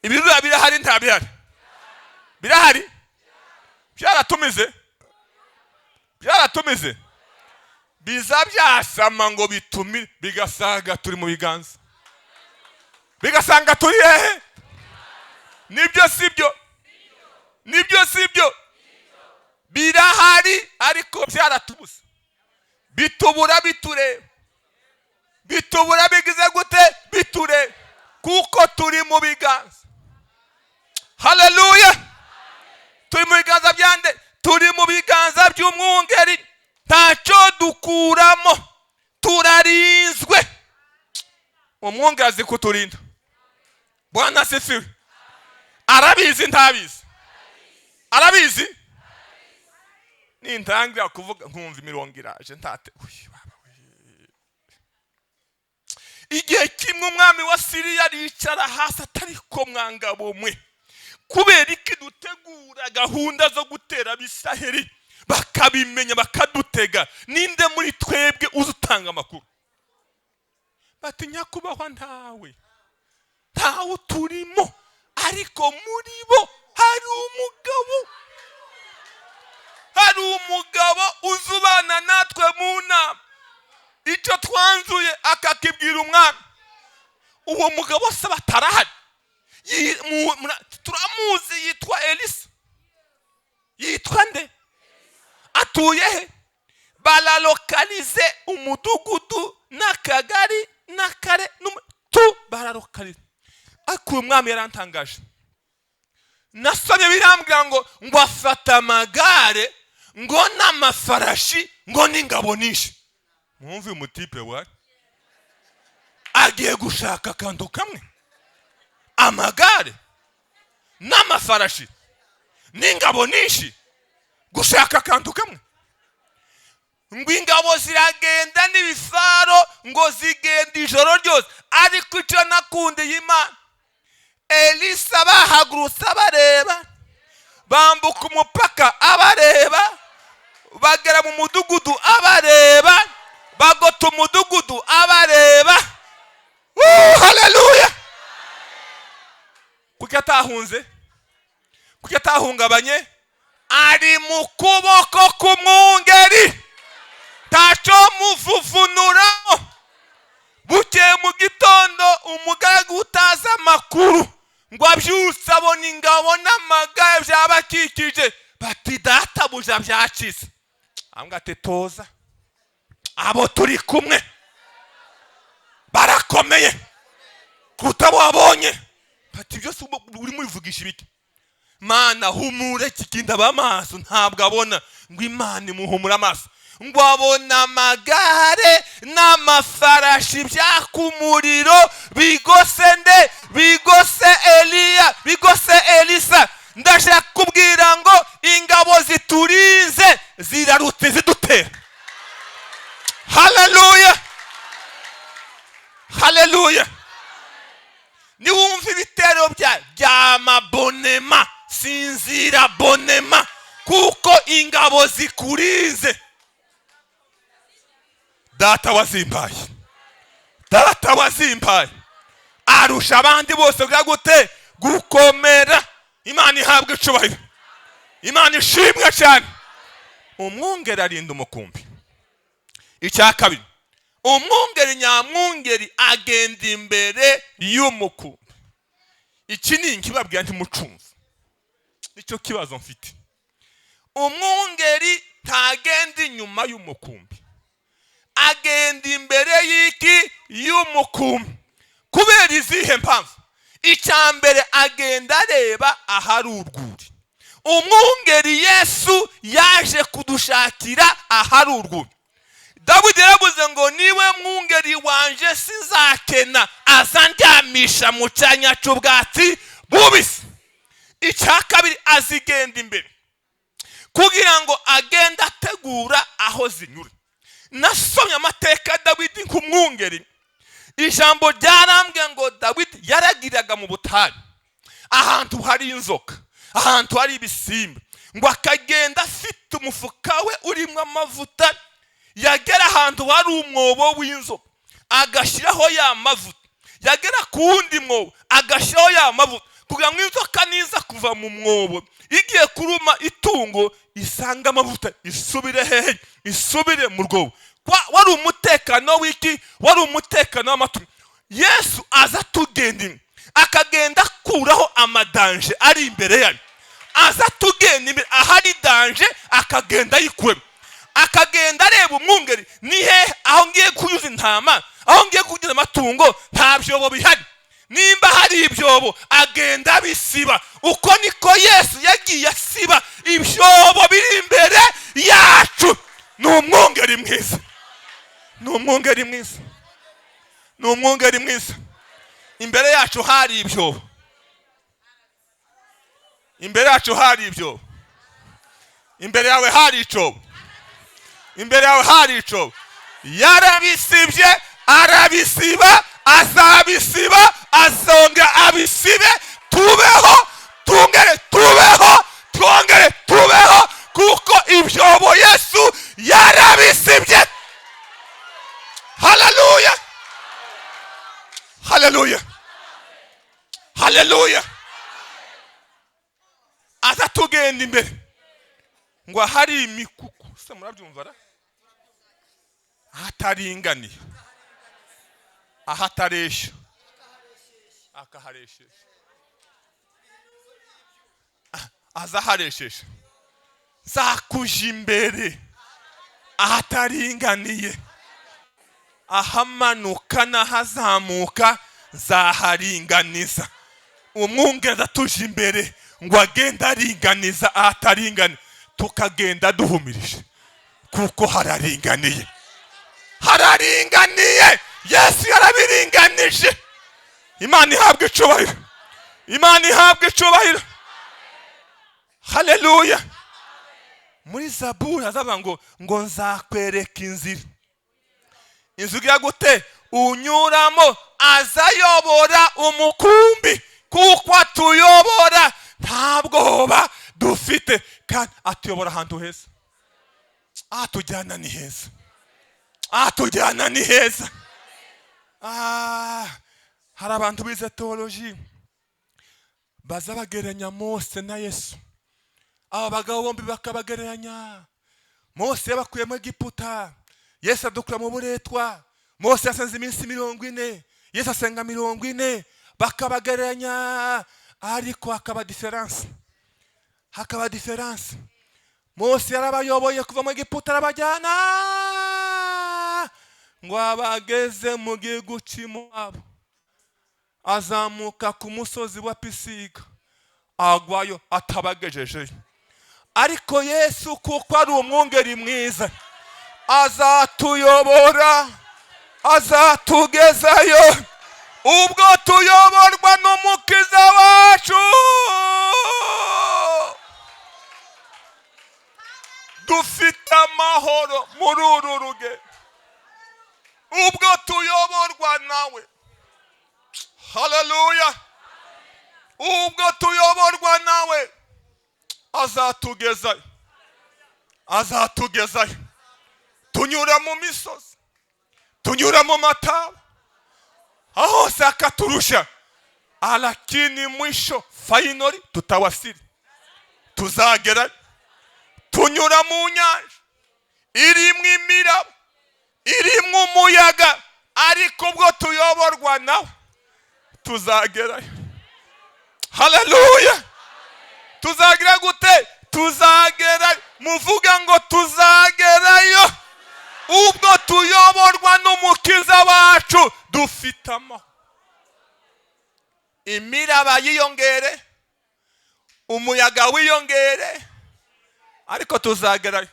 Ibirura birahari nta bihari? Birahari? Byaratumize biza byasama ngo bitumire, bigasanga turi mu biganza, bigasanga turi hehe? Nibyo sibyo? Nibyo sibyo? Birahari ariko byaratubuze, bitubura bitureba, bitubura bigize gute? Bitureba, kuko turi mu biganza. Haleluya. Turi mu biganza byande? Turi mu biganza by'umwungeri, ntacyo dukuramo, turarinzwe. Umwungeri azi kuturinda. Bwana asifiwe. Arabizi ntabizi? Arabizi. Nintangira kuvuga nkumva imirongo iraje ntate. Igihe kimwe umwami wa Siriya aricara hasi atariko mwangabo mwe, kubera iki dutegura gahunda zo gutera Abisiraheli, bakabimenya bakadutega, ninde muri twebwe uzutanga amakuru? Bati nyakubahwa ntawe turimo, ariko muri bo hari umugabo uzubana natwe mu nama. Icyo twanzuye akakibwira umwami. Uwo mugabo se batarahari, turamuzi, yitwa Elisa. Yitwa nde? Atuye he? Baralokalize umudugudu n'akagari n'akare tu baralokalize. Ariko uyu mwami yarantangaje. Nasomye birambwira ngo afata amagare, ngo n'amafarashi, ngo n'ingabo nyinshi. Mwumve umutipe wari agiye gushaka akantu kamwe, amagare n'amafarashi n'ingabo nyinshi, gushaka akantu kamwe. Ngo ingabo ziragenda n'ibifaro, ngo zigenda ijoro ryose. Ariko icyo nakundiye Imana, Elisa bahagurutse abareba, bambuka umupaka abareba, bagera mu mudugudu abareba, bagota umudugudu abareba. Haleluya. Kuki atahunze? Kuki atahungabanye? Ari mu kuboko k'umwungeri, ntacyo muvuvunuraho. Bukeye mu gitondo umugaragu utazi amakuru ngo abyutse abona ingabo n'amagare byabakikije, bati databuja byakize. Ambwa ati toza, abo turi kumwe barakomeye kuruta wabonye. Bati byose uri mubivugisha ibiki? Mana humure kikinda bamaso, ntabwo abona. Ngo Imana imuhumura amaso, ngo abona amagare n'amafarashi byakumuriro, bigose nde? Bigose Eliya, bigose Elisa. Ndashaka kubwira ngo ingabo ziturinze zirarutse zidutera. Haleluya. Haleluya. Niwumva ibitero by'amabonema, sinzira bonema, kuko ingabo zikurinze. Data wazimpaye arusha abandi bose kugira gute gukomera. Imana ihabwa icubahiro, Imana ishimwe cyane. Umwungeri arinda umukumbi. Icya kabiri, umwungeri nyamwungeri agenda imbere y'umukumbi. Iki ni nkibabwira ntimucumva, nicyo kibazo mfite. Umwungeri ntagenda inyuma y'umukumbi, agenda imbere y'iki y'umukumbi. Kubera izihe mpamvu? Icya mbere, agenda areba ahari urwuri. Umwungeri Yesu yaje kudushakira ahari urwuri. Dawidi yaravuze ngo niwe mwungeri wanje sinzakena, azandyamisha mu cyanya cy'ubwatsi bubisi. Icya kabiri, azigenda imbere kugira ngo agenda ategura aho zinyura. Nasomye amateka ya Dawidi nk'umwungeri. Ijambo ryarambwiye ngo Dawidi yaragiraga mu butayu ahantu hari inzoka, ahantu hari ibisimba, ngo akagenda afite umufuka we urimo amavuta. Yagera ahantu hari umwobo w'inzoka agashyiraho ya mavuta, yagera ku wundi mwobo agashyiraho ya mavuta, kugira ngo inzoka niza kuva mu mwobo igiye kuruma itungo isanga amavuta isubire hehe, isubire mu rwobo. Wari umutekano w'iki? Wari umutekano w'amatungo. Yesu aza tugenda, akagenda akuraho amadanje ari imbere yayo. Aza tugenda imbere ahari danje akagenda yikuremo, akagenda areba umwungeri ni he aho ngiye kunyuza intama, aho ngiye kunyuza amatungo nta byobo bihari. Nimba hari ibyobo agenda abisiba. Uko niko Yesu yagiye asiba ibyobo biri imbere yacu. Ni umwungeri mwiza, ni umwungeri mwiza, ni umwungeri mwiza. Imbere yacu hari ibyobo, imbere yacu hari ibyobo, imbere yawe hari icyobo, imbere yawe hari icyobo. Yarabisibye, arabisiba, azabisiba, azongera abisibe. Tubeho, twongere tubeho, twongere tubeho, kuko ibyobo Yesu yarabisibye. Haleluya, haleluya, haleluya. Aza tugenda imbere ngo hari imikuku, se murabyumva ra? Ahataringaniye, ahataresha, akaharesheje, azaharesheje. Zakuja imbere ahataringaniye, ahamanuka n'ahazamuka zaharinganiza. Umwungeri atuje imbere ngo agenda aringaniza ahataringana, tukagenda duhumirije kuko hararinganiye, hararinganiye. Yesu yarabiringanije. Imana ihabwe icubahiro, Imana ihabwe icubahiro. Haleluya. Muri Zaburi hazaba ngo nzakwereka inzira. Inzira gute? Unyuramo, azayobora umukumbi kuko atuyobora nta bwoba dufite, kandi atuyobora ahantu heza. Atujyana ni heza, atujyana ni heza. Hari abantu bize teoloji baza bagereranya Mose na Yesu. Aba bagabo bombi bakabagereranya. Mose yabakuye mu Egiputa, Yesu adukura mu buretwa. Mose yasenze iminsi 40, Yesu asenga 40. Bakabagereranya, ariko hakaba diferanse, hakaba diferanse. Mose yarabayoboye kuva mu Egiputa arabajyana ngo abageze mu gihugu cy'Imowabu. Azamuka ku musozi wa Pisiga, agwayo atabagejejeyo. Ariko Yesu kuko ari umwungeri mwiza, azatuyobora, azatugezayo. Ubwo tuyoborwa n'umukiza wacu, dufite amahoro muri uru rugendo. Ubwo tuyoborwa nawe. Haleluya. Ubwo tuyoborwa nawe, azatugezayo, azatugezayo. Tunyura mu misozi, tunyura mu mataba, aho se akaturusha, lakini mwisho finally tutawasili, tuzagera tunyura mu nyanja irimo imiraba, irimo umuyaga, ariko ubwo tuyoborwa nawe tuzagerayo. Haleluya! Tuzagira gute? Tuzagerayo. Muvuga ngo tuzagerayo ubwo tuyoborwa n'umukiza wacu. Dufite amahoro, imiraba yiyongere, umuyaga wiyongere, ariko tuzagerayo.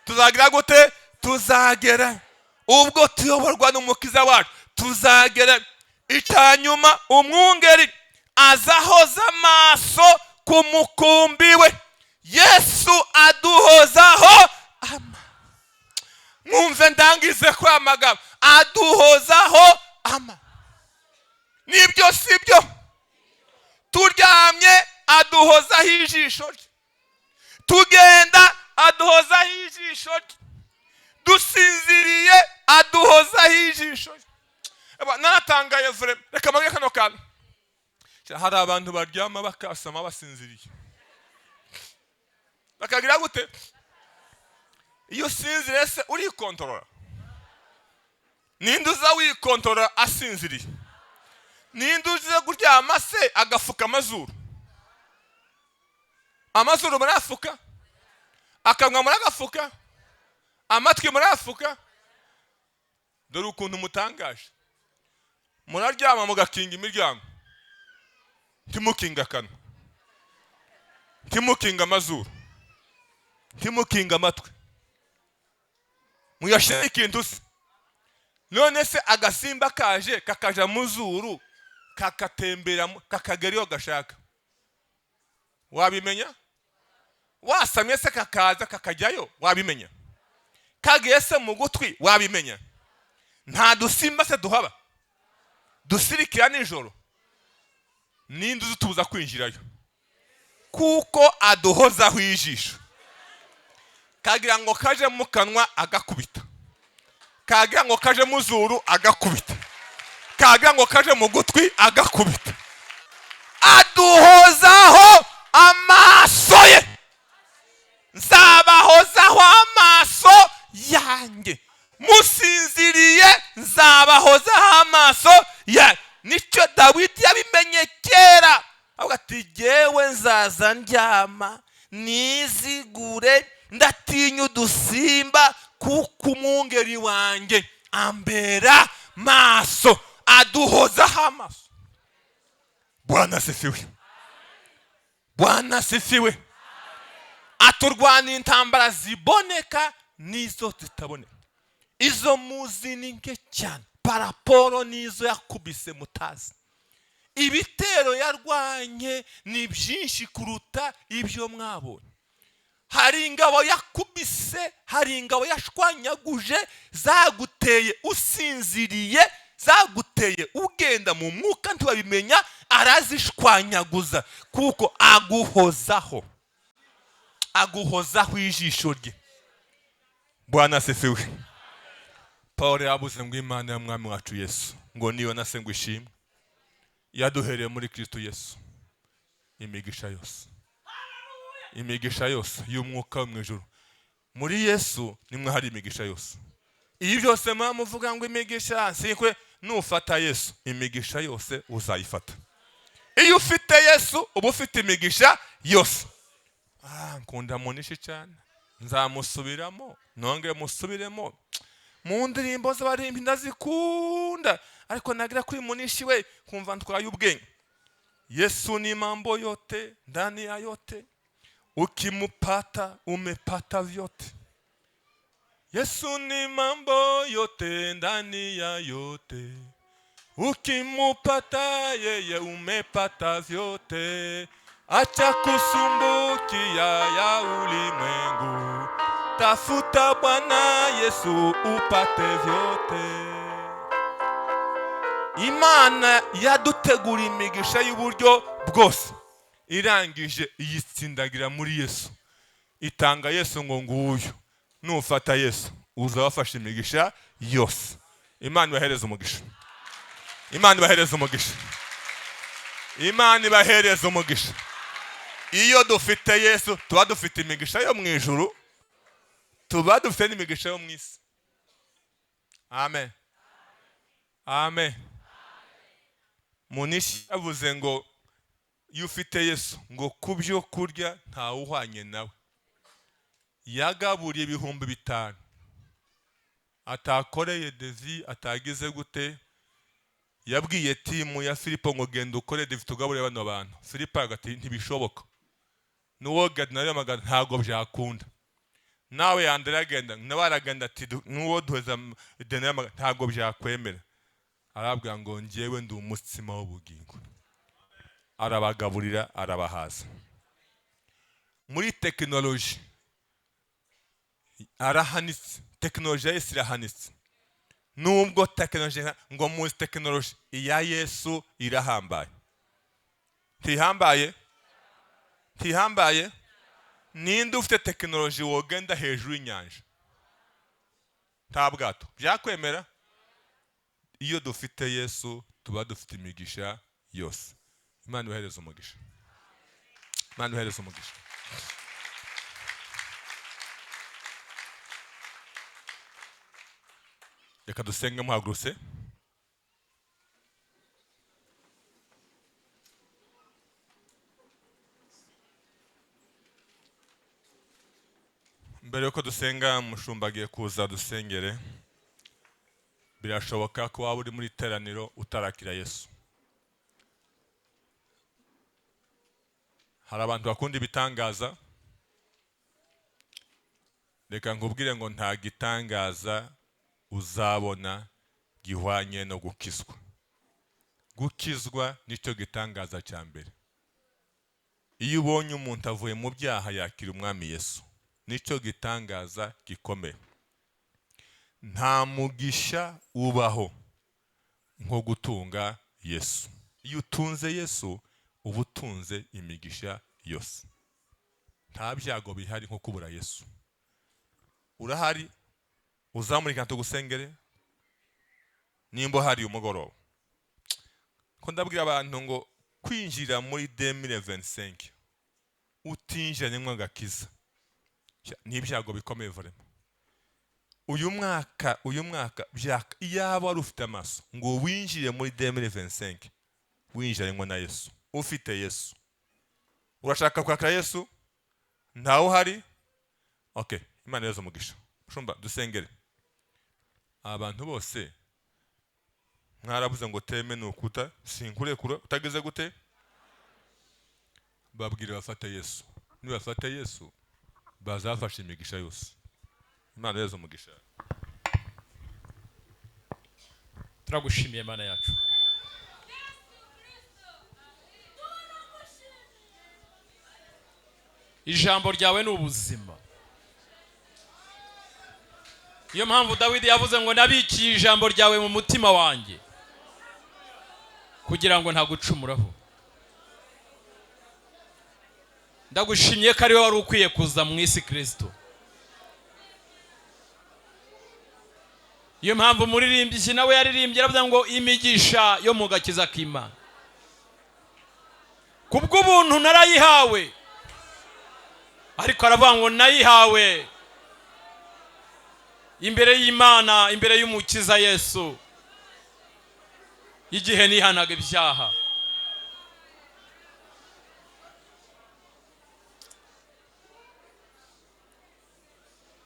Tuzagira gute? Tuzagerayo ubwo tuyoborwa n'umukiza wacu. Tuzagerayo. Icyanyuma, umwungeri azahoza amaso ku mukumbi we. Yesu aduhozaho mwumve ndangize kwa magambo, aduhozaho nibyo sibyo? Turyamye aduhozaho ijisho rye, tugenda aduhozaho ijisho rye, dusinziriye aduhozaho ijisho rye. Naratangaye vure. Reka mbage kano kantu. Hari abantu baryama bakasama basinziriye, bakagira gute? Iyo usinziriye se urikontorora? Ninde uza wikontorora asinziriye? Ninde uza kuryama se agafuka amazuru? Amazuru murafuka, akanwa muragafuka, amatwi murafuka. Dore ukuntu mutangaje. Muraryama mugakinga imiryango, ntimukinga akanwa, ntimukinga amazuru, ntimukinga amatwi, muyashira ikintu se. None se agasimba kaje kakaja mu zuru kakatembera kakagera iyo gashaka, wabimenya? Wasamye se kakaza kakajyayo, wabimenya? Kagiye se mu gutwi, wabimenya? Nta dusimba se duhaba dusirikira nijoro? Ninde utuza kwinjirayo? Kuko aduhozaho ijisho. Kagira ngo kaje mu kanwa agakubita, kagira ngo kaje mu zuru agakubita, kagira ngo kaje mu gutwi agakubita. Aduhozaho amaso ye. Nzabahozaho amaso yanjye. Musinziriye nzabahozaho amaso yanjye. Nicyo Dawidi yabimenye kera. Avuga ati jyewe nzaza ndyama nizigure, ndatinya udusimba kuko umwungeri wanjye ambera maso. Aduhozaho amaso. Bwana asifiwe. Bwana asifiwe. Aturwana intambara ziboneka n'izo zitaboneka. Izo muzi ni nke cyane paraporo n'izo yakubise mutazi. Ibitero yarwanye ni byinshi kuruta ibyo mwabonye. Hari ingabo yakubise, hari ingabo yashwanyaguje, zaguteye usinziriye, zaguteye ugenda mu mwuka ntibabimenya, arazishwanyaguza kuko aguhozaho. Aguhozaho ijisho rye. Bwana asifiwe. Paul yabuze ngo Imana y'Umwami wacu Yesu ngo niyo nase ngo ishimwe, yaduhereye muri Kristo Yesu imigisha yose. Imigisha yose y'umwuka wo mu ijuru. Muri Yesu nimwe hari imigisha yose. Iyo byose muvuga ngo imigisha sikwe, nufata Yesu imigisha yose uzayifata. Iyo ufite Yesu uba ufite imigisha yose. Nkunda munishi cyane, nzamusubiramo nongere musubiremo. Mu ndirimbo z'abarimbi ndazikunda, ariko nagira kuri munishi we kumva ntwaye ubwenge. Yesu ni mambo yote ndani ya yote, ukimupata umepata vyote. Yesu ni mambo yote ndani ya yote, ukimupata yeye umepata vyote. Acha kusumbukia ya ulimwengu, tafuta Bwana Yesu upate vyote. Imana yadutegura imigisha y'uburyo bwose, irangije iyitsindagira muri Yesu. Itanga Yesu ngo nguyu, nufata Yesu uzabafasha imigisha yose. Imana ibahereze umugisha. Imana ibahereza umugisha. Imana ibahereza umugisha. Iyo dufite Yesu tuba dufite imigisha yo mu ijuru, tuba dufite n'imigisha yo mu isi. Amen. Amen. Munishi yavuze ngo iyo ufite Yesu ngo kubyo kurya ntawe uhwanye nawe. Yagaburiye 5,000 atakoreye Devi, atagize gute. Yabwiye timu ya Filipo ngo genda ukore Devi tugaburire bano bantu. Filipo agati ntibishoboka, nuwo gadnari magana ntago byakunda. Nawe Andrea agenda nawe aragenda ati nuwo duheza denari magana ntago byakwemera. Arabwira ngo njyewe ndi umutsima w'ubugingo. Arabagaburira, arabahaza. Muri tekinoloji arahanitse, tekinoloji ya Yesu irahanitse. Nubwo tekinoloji ngo muzi tekinoloji iya Yesu irahambaye. Ntihambaye? Ntihambaye? Ninde ufite tekinoloji wogenda hejuru y'inyanja? Nta bwato byakwemera? Iyo dufite Yesu tuba dufite imigisha yose. Imana ibahereza umugisha. Imana ibahereza umugisha. Reka dusenge muhagurutse. Mbere yuko dusenga mushumba agiye kuza dusengere. Birashoboka ko waba uri muri teraniro utarakira Yesu. Hari abantu bakunda ibitangaza. Reka nkubwire ngo nta gitangaza uzabona gihwanye no gukizwa. Gukizwa nicyo gitangaza cya mbere. Iyo ubonye umuntu avuye mu byaha yakira umwami Yesu, nicyo gitangaza gikomeye. Nta mugisha ubaho nko gutunga Yesu. Iyo utunze Yesu uba utunze imigisha yose. Nta byago bihari nko kubura Yesu. Urahari? Uzamurika tugusengere nimba hari umugoroba. Ko ndabwira abantu ngo kwinjira muri 2025 utinjira nimwe gakiza n'ibyago bikomeye vraiment. Uyu mwaka byaka iyaba wari ufite amaso ngo winjire muri 2025 winjire ngo na Yesu. Ufite Yesu. Urashaka kwakira Yesu? Ntawe uhari? Okay, Imana yezo umugisha. Shumba dusengere. Abantu bose mwarabuze ngo teme nukuta sinkure kura utageze gute? Babwire bafata Yesu. Ni bafata Yesu bazafasha imigisha yose. Imana yezo umugisha. Turagushimiye Mana yacu. Ijambo ryawe ni ubuzima. Iyo mpamvu Dawidi yavuze ngo nabikiye ijambo ryawe mu mutima wanjye kugira ngo ntagucumuraho. Ndagushimye ko ari wowe wari ukwiye kuza mu isi Kristo. Iyo mpamvu muririmbyi nawe yaririmbye aravuga ngo imigisha yo mu gakiza k'Imana. Kubw'ubuntu narayihawe. Ariko aravuga ngo nayihawe imbere y'Imana, imbere y'umukiza Yesu, igihe nihanaga ibyaha.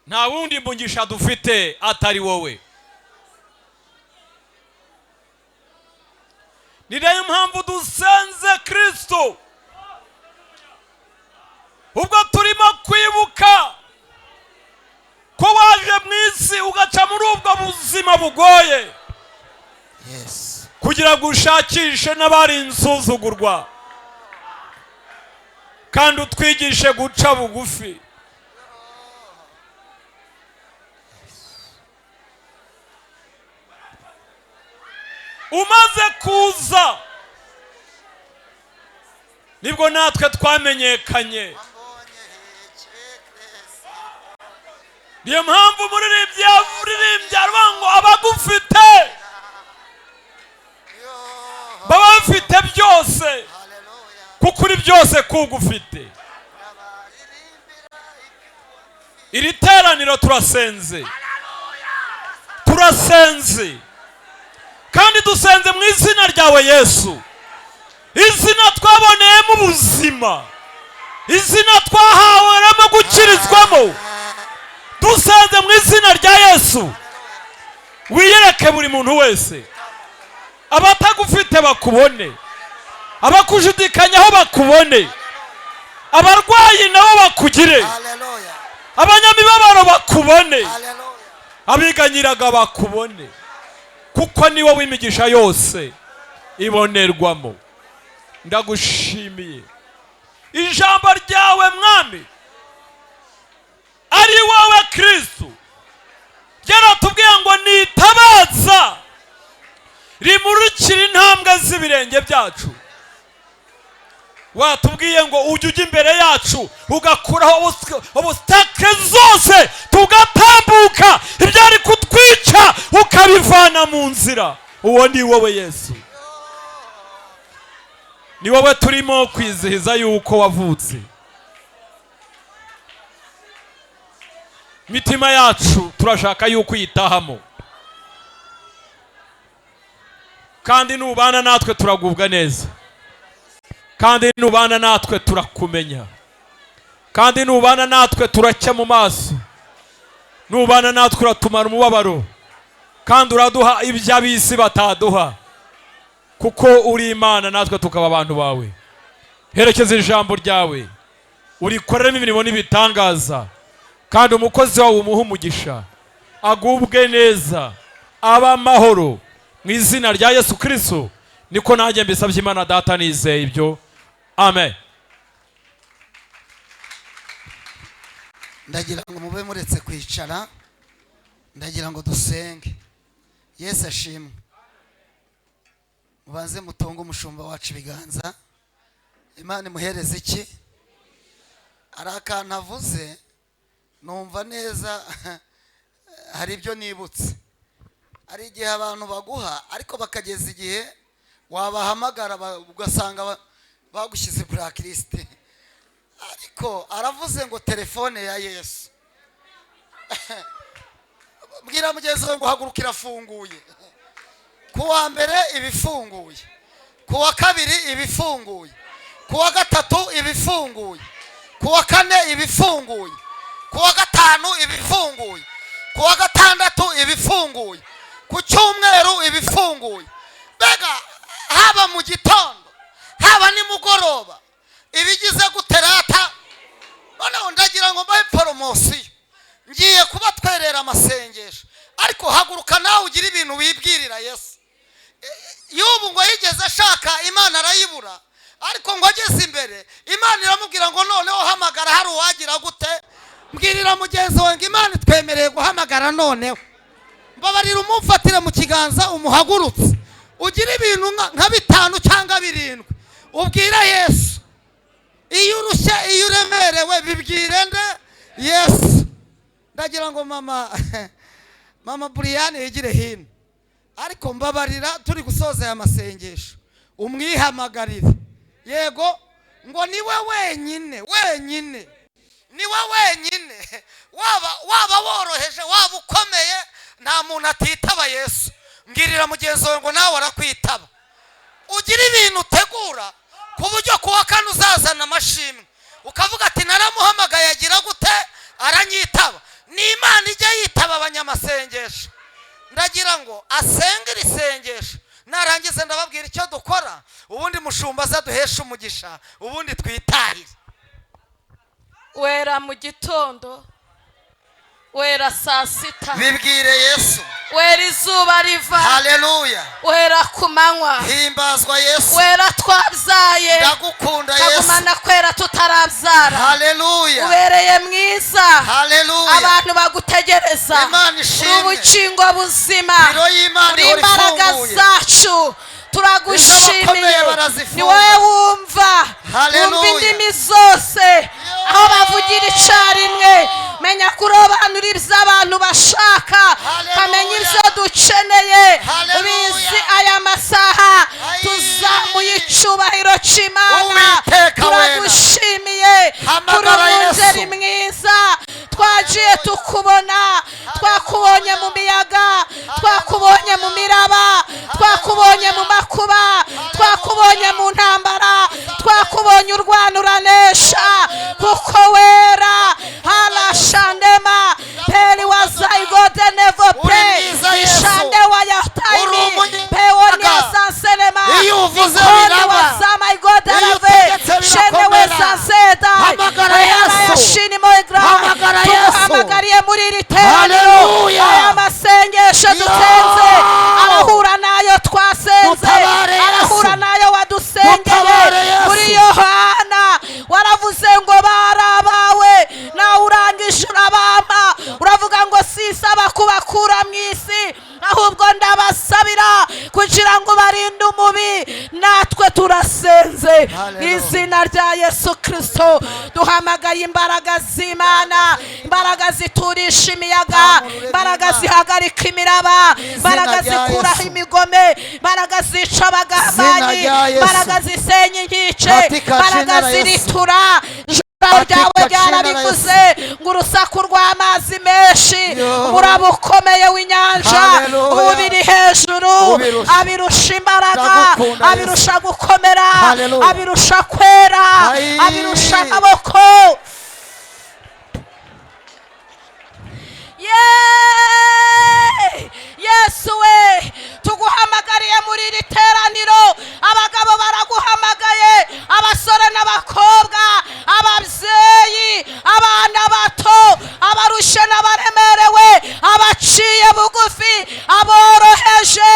Nta wundi mugisha dufite atari wowe. Ni nayo mpamvu dusenze Kristo. Ubwo turimo kwibuka ko waje mu isi ugaca muri ubwo buzima bugoye. Yes. Kugira ngo ushakishe n'abari insuzugurwa. Kandi utwigishe guca bugufi. Umaze kuza nibwo natwe twamenyekanye. Niyo mpamvu muririmbyi aravuga ngo abagufite byose kugufite. Iri teraniro turasenze kandi dusenze mu izina ryawe Yesu, izina twaboneyemo ubuzima, izina twahaweremo gukirizwamo. Dusenze mu izina rya Yesu, wiyereke buri muntu wese, abatagufite bakubone, abakushidikanyaho bakubone, abarwayi nabo bakugire, abanyamibabaro bakubone, abiganyiraga bakubone, kuko ni wowe imigisha yose ibonerwamo. Ndagushimiye ijambo ryawe Mwami, ari wowe Kristo, ryaratubwiye ngo nitabaza rimurikira intambwe z'ibirenge byacu. Watubwiye ngo ujye imbere yacu ugakuraho obusitake zose, tugatambuka ibyari kutwica ukabivana mu nzira. Uwo ni wowe Yesu, ni wowe turimo kwizihiza yuko wavutse. Mitima yacu turashaka yuko uyitahamo, kandi nubana natwe turagubwa neza, kandi nubana natwe turakumenya, kandi nubana natwe turacya mu maso, nubana natwe uratumara umubabaro, kandi uraduha iby'abisi bataduha, kuko uri Imana natwe tukaba abantu bawe. Herekeza ijambo ryawe, urikoreremo imirimo n'ibitangaza, kandi umukozi wawe umuha umugisha, agubwe neza, aba amahoro, mu izina rya Yesu Kristo niko nanjye mbisabye Imana Data, nizeye ibyo. Amen. Ndagira ngo mube muretse kwicara, ndagira ngo dusenge. Yesu ashimwe. Mubanze mutongo umushumba wacu ibiganza, Imana imuhereze iki. Ari akantu avuze numva neza, hari ibyo nibutse. Ari igihe abantu baguha ariko bakageza igihe wabahamagara ugasanga bagushyize blacklist. Ariko aravuze ngo telefone ya Yesu. Mbwira mugenzi wawe ngo haguruka irafunguye. Kuwa mbere ibifunguye, kuwa kabiri ibifunguye, kuwa gatatu ibifunguye, kuwa kane ibifunguye, kuwa gatanu ibifunguye, kuwa gatandatu ibifunguye, ku cyumweru ibifunguye. Bega haba mu gitondo haba nimugoroba ibigize guterata. Noneho ndagira ngo mbahe poromosiyo, ngiye kuba twerera amasengesho, ariko haguruka nawe ugira ibintu wibwirira Yesu. Yobu ngo yigeze ashaka Imana arayibura, ariko ngo ageze imbere Imana iramubwira ngo noneho hamagara, hari uwagira gute. Mbwirira mugenzi wawe ngo Imana twemereye guhamagara noneho. Mbabarira umumfatire mu kiganza umuhagurutse, ugira ibintu nka 5 cyangwa 7 ubwira Yesu. Iyo urushye, iyo uremerewe, bibwire nde Yesu. Ndagira ngo mama Brian yigire hino, ariko mbabarira turi gusoza aya masengesho umwihamagarire. Yego ngo niwe wenyine, niwe wenyine, waba woroheje, waba ukomeye, nta muntu atitaba Yesu. Mbwirira mugenzi wawe ngo nawe arakwitaba. Ugira ibintu utegura ku buryo kuwa kane uzazana amashimwe, ukavuga ati naramuhamagaye agira gute, aranyitaba. Ni Imana ijya yitaba abanyamasengesho. Ndagira ngo asenge iri sengesho, narangiza ndababwira icyo dukora, ubundi mushumba azaduhesha umugisha, ubundi twitahire. Wera mu gitondo, wera saa sita, bibwire Yesu. wera izuba riva, haleluya, wera ku manywa, himbazwa Yesu. wera twabyaye, ndagukunda Yesu, kagumana kwera tutarabyara, haleluya, ubereye mwiza, haleluya, abantu bagutegereza, Imana ishimwe, ubukingo buzima, biro y'Imana uri imbaraga zacu, turagushimiye. Ni wowe wumva indimi zose, aho bavugira icyarimwe, menya kurobanura ibyo abantu bashaka Haleluya. kamenya ibyo dukeneye Haleluya. bizi aya masaha tuzamuye icyubahiro cy'Imana Uwiteka wera. turagushimiye Hamagara kuri umwungeri Yesu. mwiza twagiye tukubona twakubonye mu miyaga twakubonye mu miraba twakubonye mu makuba twakubonye mu ntambara twakubonye urwana uranesha kuko wera harashandema peri wazayigode nevo pe mwiza, Yesu. ishande wa yatayimi Uri umunyaga. pewoni yasanselema Iyo uvuze ikoni biraba. wazamayigoda Iyo rave utegetse shene birakomera. wezaseda Hamagara Yesu. yashini moigra Hamagara Yesu. tumuhamagariye muri iri teraniro Haleluya. aya masengesho dusenze arahura nayo twasenze Dutabare Yesu. arahura nayo wadusengeye Dutabare Yesu. muri Yohana waravuze ngo barabawe nawe urangije urabampa uravuga ngo sisaba kubakura mu isi ahubwo ndabasabira kugira ngo barinde umubi natwe turasenze Haleluya. izina rya Yesu Kristo duhamagaye imbaraga z'Imana imbaraga ziturisha imiyaga imbaraga zihagarika imiraba imbaraga rya zikuraho Yesu. imigome imbaraga zica abagambanyi Izina rya Yesu. imbaraga zisenya inkike Katika jina imbaraga la Yesu. ziritura ijambo ryawe Katika jina la ryarabivuze ngo urusaku rw'amazi menshi Yo. umuraba ukomeye w'inyanja Haleluya. ubiri hejuru Ubirusha. abirusha imbaraga Ndagukunda, Yesu. abirusha gukomera Haleluya. abirusha kwera Ai. abirusha amaboko Yesu we tuguhamagariye muri iri teraniro abagabo baraguhamagaye abasore n'abakobwa ababyeyi abana bato abarushe n'abaremerewe abaciye bugufi aboroheje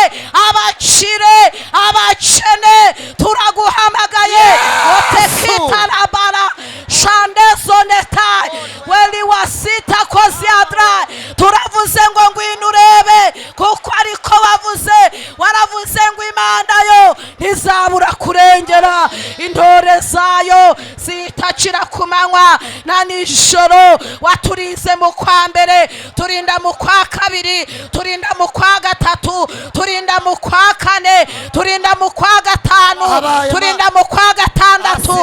abakire abakene turaguhamagaye otekitarabara shandezoneta weli wasita koziadra turavuze ngo ngwino urebe kuko ariko bavuze waravuze ngo Imana yo ntizabura kurengera intore zayo zitakira ku manywa na nijoro waturize mu kwa mbere turinda mu kwa kabiri turinda mu kwa gatatu turinda mu kwa kane turinda mu kwa gatanu turinda mu kwa gatandatu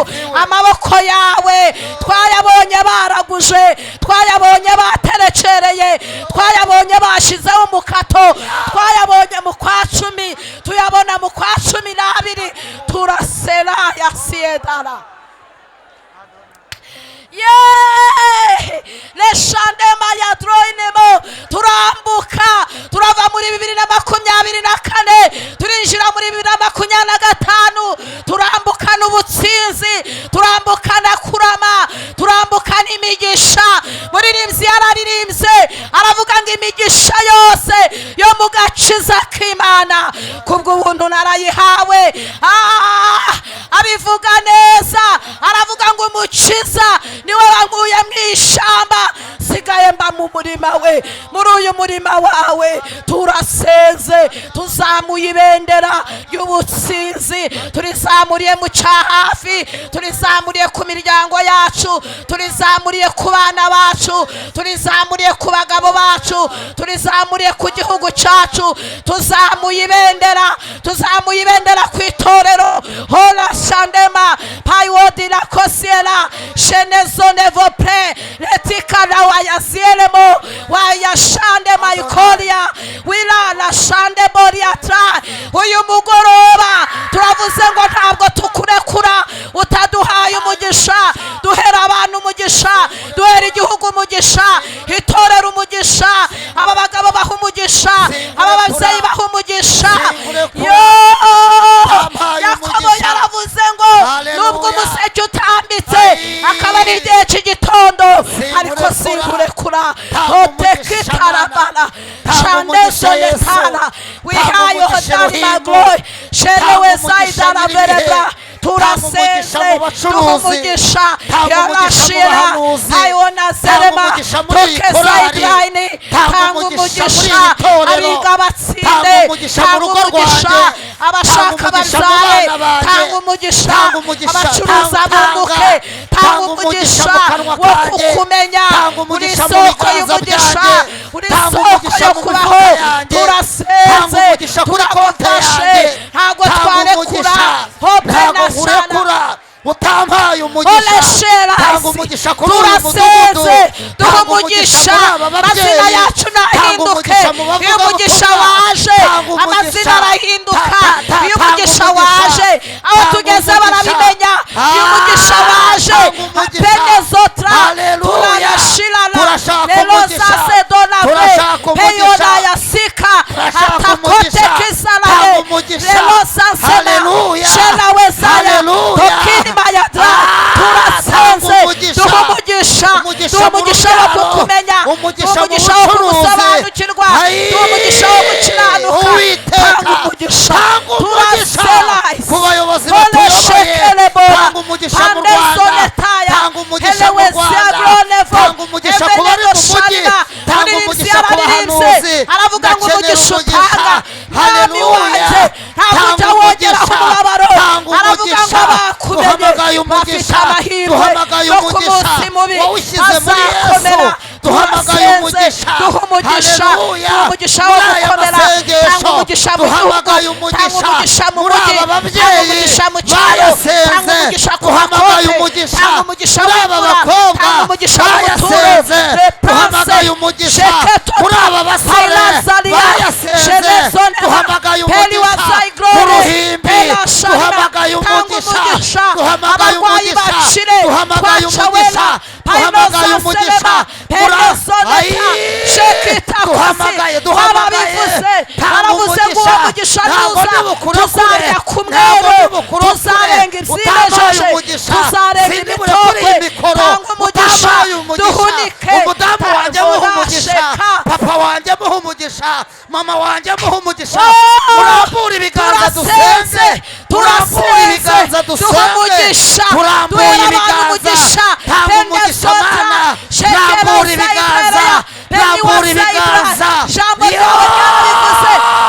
amaboko yawe twayabonye baraguje twayabonye baterecereye twayabonye bashizeho umukato twayabonye mu kwa cumi tuyabona mu kwa cumi n'abiri turasera ya siedara leshandema ya droinemo turambuka turava muri 2024 turinjira muri 2025 turambukana ubutsinzi turambukana kurama turambukana imigisha muririmbyi yararirimbye aravuga ngo imigisha yose yo mu gakiza k'Imana kubw'ubuntu narayihawe abivuga neza aravuga ngo umukiza niwe wanguye mu ishamba sigaye mba mu murima we muri uyu murima wawe turasenze tuzamuye ibendera y'ubutsinzi turizamuriye mu cyahafi turizamuriye ku miryango yacu turizamuriye ku bana bacu turizamuriye ku bagabo bacu turizamuriye ku gihugu cyacu tuzamuye ibendera ku itorero hola shandema payodira kosiela shenezone vopre letikana wayazielemo wayashande maikoria wilala shande boriatra uyu mugoroba turavuze ngo ntabwo tukurekura utaduhaye umugisha duhera abantu umugisha duhera igihugu umugisha itorero umugisha aba bagabo baha umugisha aba babyeyi baha umugisha Yakobo yaravuze ngo nubwo umuseke utambitse akaba ari igihe cy'igitondo ariko sinkurekura otekitarabara shandesoyetara wihaye hodari magloy sherewe zaidara verega umugisha mu bacuruzi, umugisha tanga umugisha mu bahanuzi, ayona tanga zerema umugisha muri iyi korari, tanga umugisha abiga batsinde, tanga umugisha mu rugo rwanjye, abashaka bazaye, tanga umugisha abacuruza bunguke, tanga umugisha wo kukumenya, uri isoko y'umugisha, uri isoko yo kubaho, turasenze turagufashe, ntabwo twarekura hope na shana utampaye umugisha, tanga umugisha kuri uyu mudugudu, duha umugisha amazina yacu nahinduke, iyo umugisha waje amazina arahinduka, iyo umugisha waje aho tugeze barabimenya, iyo umugisha waje apenezotra turayashirana rero zase donave peyona yasika atakote kisarane rero zasena shena wezaya tokini mayadra turasenze, duha umugisha wo kukumenya, duha umugisha wo kugusobanukirwa, duha umugisha wo gukiranuka, tanga umugisha turaselaise ku bayobozi batuyoboye, tanga umugisha mu Rwanda, tanga umugisha mu Rwanda, tanga umugisha ku bari mu mujyi, tanga umugisha ku bahanuzi, aravuga ngo umugisha utanga mwami wanjye ntabwo ujya tanga wongera ku mubabaro, tanga aravuga ngo umugisha, bakumenye bafite amahirwe duhamagaye yo ku umugisha, munsi mubi wawushyize muri Yesu, bazakomera, duhamagaye turasenze umugisha, duha umugisha, haleluya, duha umugisha wo muri aya gukomera, masengesho, tanga umugisha mu duhamagaye gihugu, tanga umugisha, umugisha mu muri mujyi, aba tanga babyeyi umugisha mu cyaro, bayasenze, tanga umugisha ku duhamagaye bakozi, umugisha, tanga umugisha muri aba w'imvura, bakobwa tanga umugisha w'ubuturo, bayasenze, duhamagaye umugisha, muri aba basore bayasenze, duhamagaye umugisha, ku ruhimbi duhamagaye umugisha, duhamagaye umugisha, duhamagaye umugisha, duhamagaye umugisha, duhamagaye tanga umugisha, ntabwo tuzajya ku mwero, tuzarenga ibyinejeje, tuzarenga imitogwe, tanga umugisha duhunike, umudamu wanjye muha umugisha, papa wanjye muha umugisha, mama wanjye muha umugisha, turambura ibiganza dusenze, turambura ibiganza dusenze, turambura ibiganza, tanga umugisha mana, rambura ibiganza, rambura ibiganza, ijambo ryawe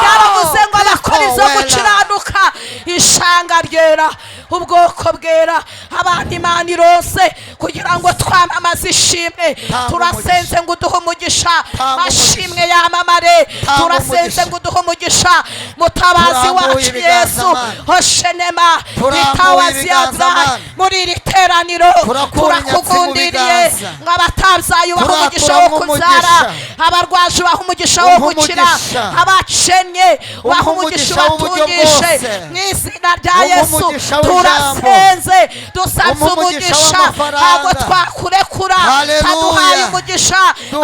ryaravuze ngo abakora izo gukiranuka ishanga ryera, ubwoko bwera, abantu Imana irose kugira ngo twamamaze ishimwe, turasenze ngo uduhe umugisha, ashimwe yamamare, turasenze ngo uduhe umugisha, mutabazi wacu Yesu, hoshenema itawazi yadrai muri iri teraniro, turakugundiriye ngo abatabyaye ubaha umugisha wo kubyara, abarwaje ubaha umugisha wo gukira, abakennye ubaha umugisha ubatungishe, mu izina rya Yesu turasenze, dusabye umugisha, ntabwo twakurekura, taduhaye umugisha,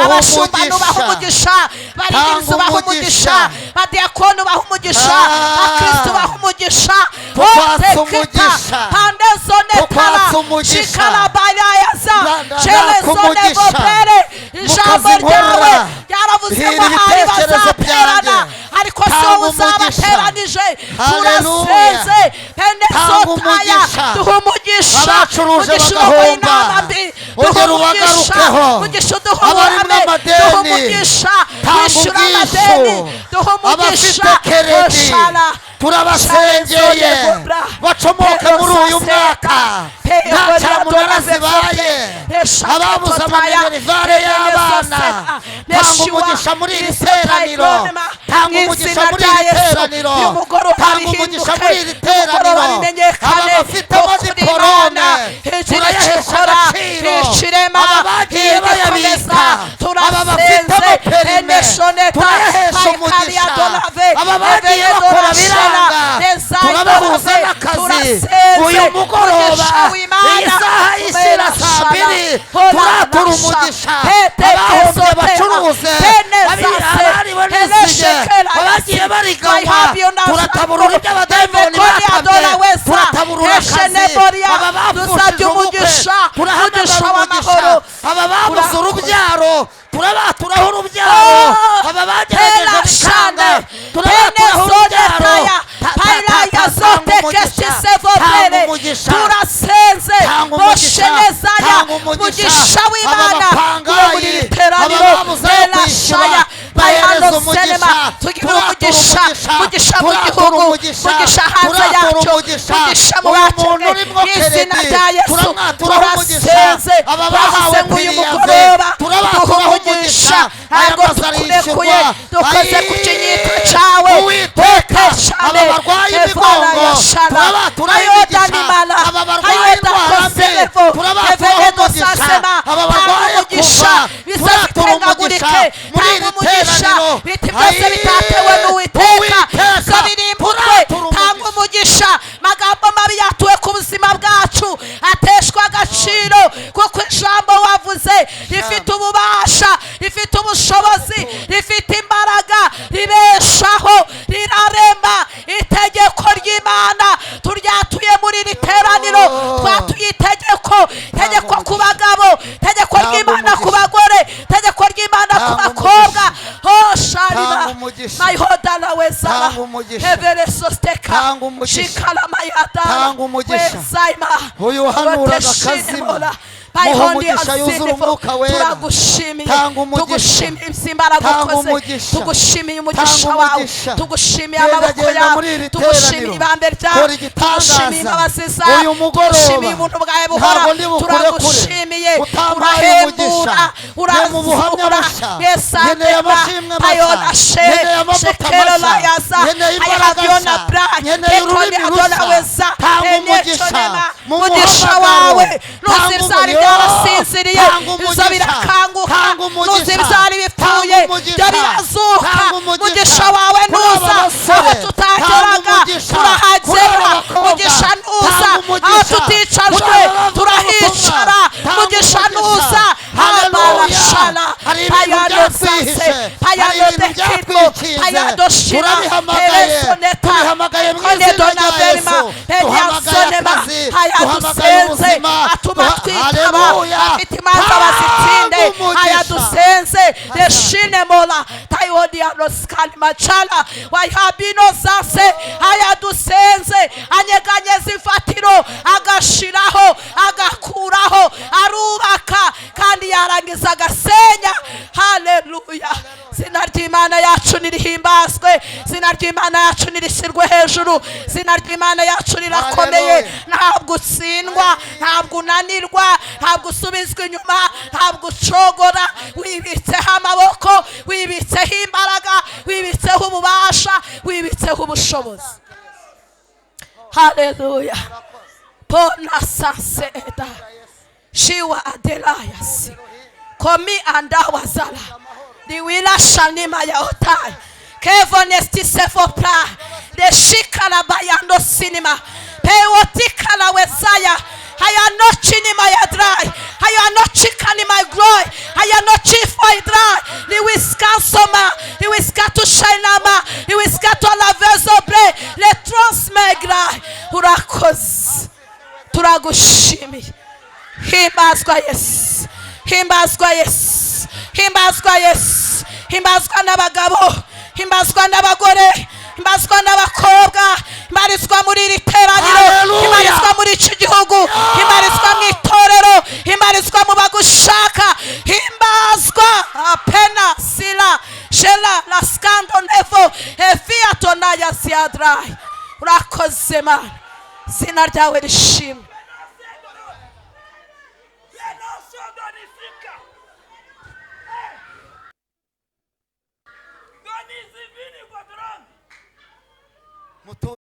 abashumba nubaha umugisha, baririmbyi ubaha umugisha, badiyakoni ubaha umugisha, bakristo ubaha umugisha, otekita pande zone tara shikala bayayaza shele zone gopere, ijambo ryawe ryaravuze ngo hari bazaterana ariko so uzabateranije, turasenze pende zotaya duha umugisha, umugisha urohoye inama mbi, duha umugisha, umugisha uduha ubuhame, duha umugisha wishyura amadeni, duha umugisha oshara, turabasengeye bacomoke muri uyu mwaka, nta cyamunara zibaye, ababuze amaminerivare y'abana, tanga umugisha muri iri teraniro, tanga umugisha muri iri teraniro, tanga umugisha muri iri teraniro, aba bafite amadiporome turayahesha agaciro, aba bagiye bayabika, aba bafite amaperime turayahesha umugisha, aba bagiye bakora biranga turabahuza n'akazi, uyu mugoroba iyi saha y'ishyira saa mbiri turatura umugisha, abahombye bacuruze, abariwe n'isige, abagiye bariganywa turataburura ibyo abadayimoni batabye, turataburura akazi, aba bapfushije ubukwe turahamagara umugisha, aba babuze urubyaro turabaturaho urubyaro, aba bagerageje bikanga turabaturaho urubyaro, tanga umugisha, tanga umugisha, umugisha w'Imana abapangayi, uwo muri iri teraniro abababuza yo kwishyura, bahereza umugisha, tugira umugisha mu gihugu, umugisha hanze yacu, umugisha mu bacu mu izina rya Yesu turasenze turavuze ngo uyu mugoroba duha umugisha ntabwo tukurekuye dukoze ku kinyito cyawe witeshane evara yashana ayodanimana ayodakoserevo everedo sasema tanga umugisha bizabitengagurike tanga umugisha biti byose bitatewe n'uwiteka zo birimburwe tanga umugisha magambo mabi yatuwe ku buzima bwacu ateshwa agaciro kuko ijambo wavuze rifite ububasha rifite ubushobozi rifite imbaraga ribeshaho rirarema itegeko ry'Imana turyatuye muri iri teraniro twatuye itegeko ku bagabo itegeko ry'Imana ku bagore itegeko ry'Imana ku bakobwa hoshariba mayihodana wezaba everesosteka shikala mayata wezaima uyu hanura akazima umugisha yuzura umwuka wera turagushimiye tugushimiye imbaraga ukoze tugushimiye umugisha wawe tugushimiye amaboko yawe tugushimiye ibambe ryawe tugushimiye imbabazi zawe tugushimiye ubuntu bwawe buhora turagushimiye urahembura urazura yesanema ayona shekero layaza ayahabyona branye ekoni adona weza enechonema mugisha wawe nuzizari byarasinziriye bizo birakanguka nuzi bizari bipfuye byo birazuka mugisha wawe nuza aho tutageraga turahagera mugisha nuza aho tuticajwe turahicara mugisha nuza abarashana payado sase payado dekirwo payado shira peresoneta konedona verima pediasonema payado senze atuma twitaba afite imanza bazitsinde ayadusenze deshine mola tayodianoskali machala wayihabino zase ayadusenze anyeganyeza ifatiro agashiraho agakuraho arubaka kandi yarangiza agasenya haleluya zina ry'Imana yacu nirihimbazwe zina ry'Imana yacu nirishyirwe hejuru zina ry'Imana yacu rirakomeye ntabwo utsindwa ntabwo unanirwa ntabwo usubizwa inyuma ntabwo ucogora wibitseho amaboko wibitseho imbaraga wibitseho ububasha wibitseho ubushobozi haleluya pona saseda shiwa adelayasi komi andawazala diwila shanima ya otai kevonesti sefopra de shikala bayando sinima pewotikala wezaya haya no chinima ya dry haya no chikani my glory haya no chief my dry ni wiskansoma ni wiskatu shainama ni wiskatu alavezobre le transmegra urakoze turagushimiye himbazwa Yesu himbazwa Yesu himbazwa Yesu himbazwa n'abagabo himbazwa n'abagore himbazwa n'abakobwa himbarizwa muri iri teraniro himbarizwa muri iki gihugu himbarizwa mu itorero himbarizwa mu bagushaka himbazwa apena sila shela la skando nevo efiato na yasiadrai urakoze Mana zina ryawe rishimwe muto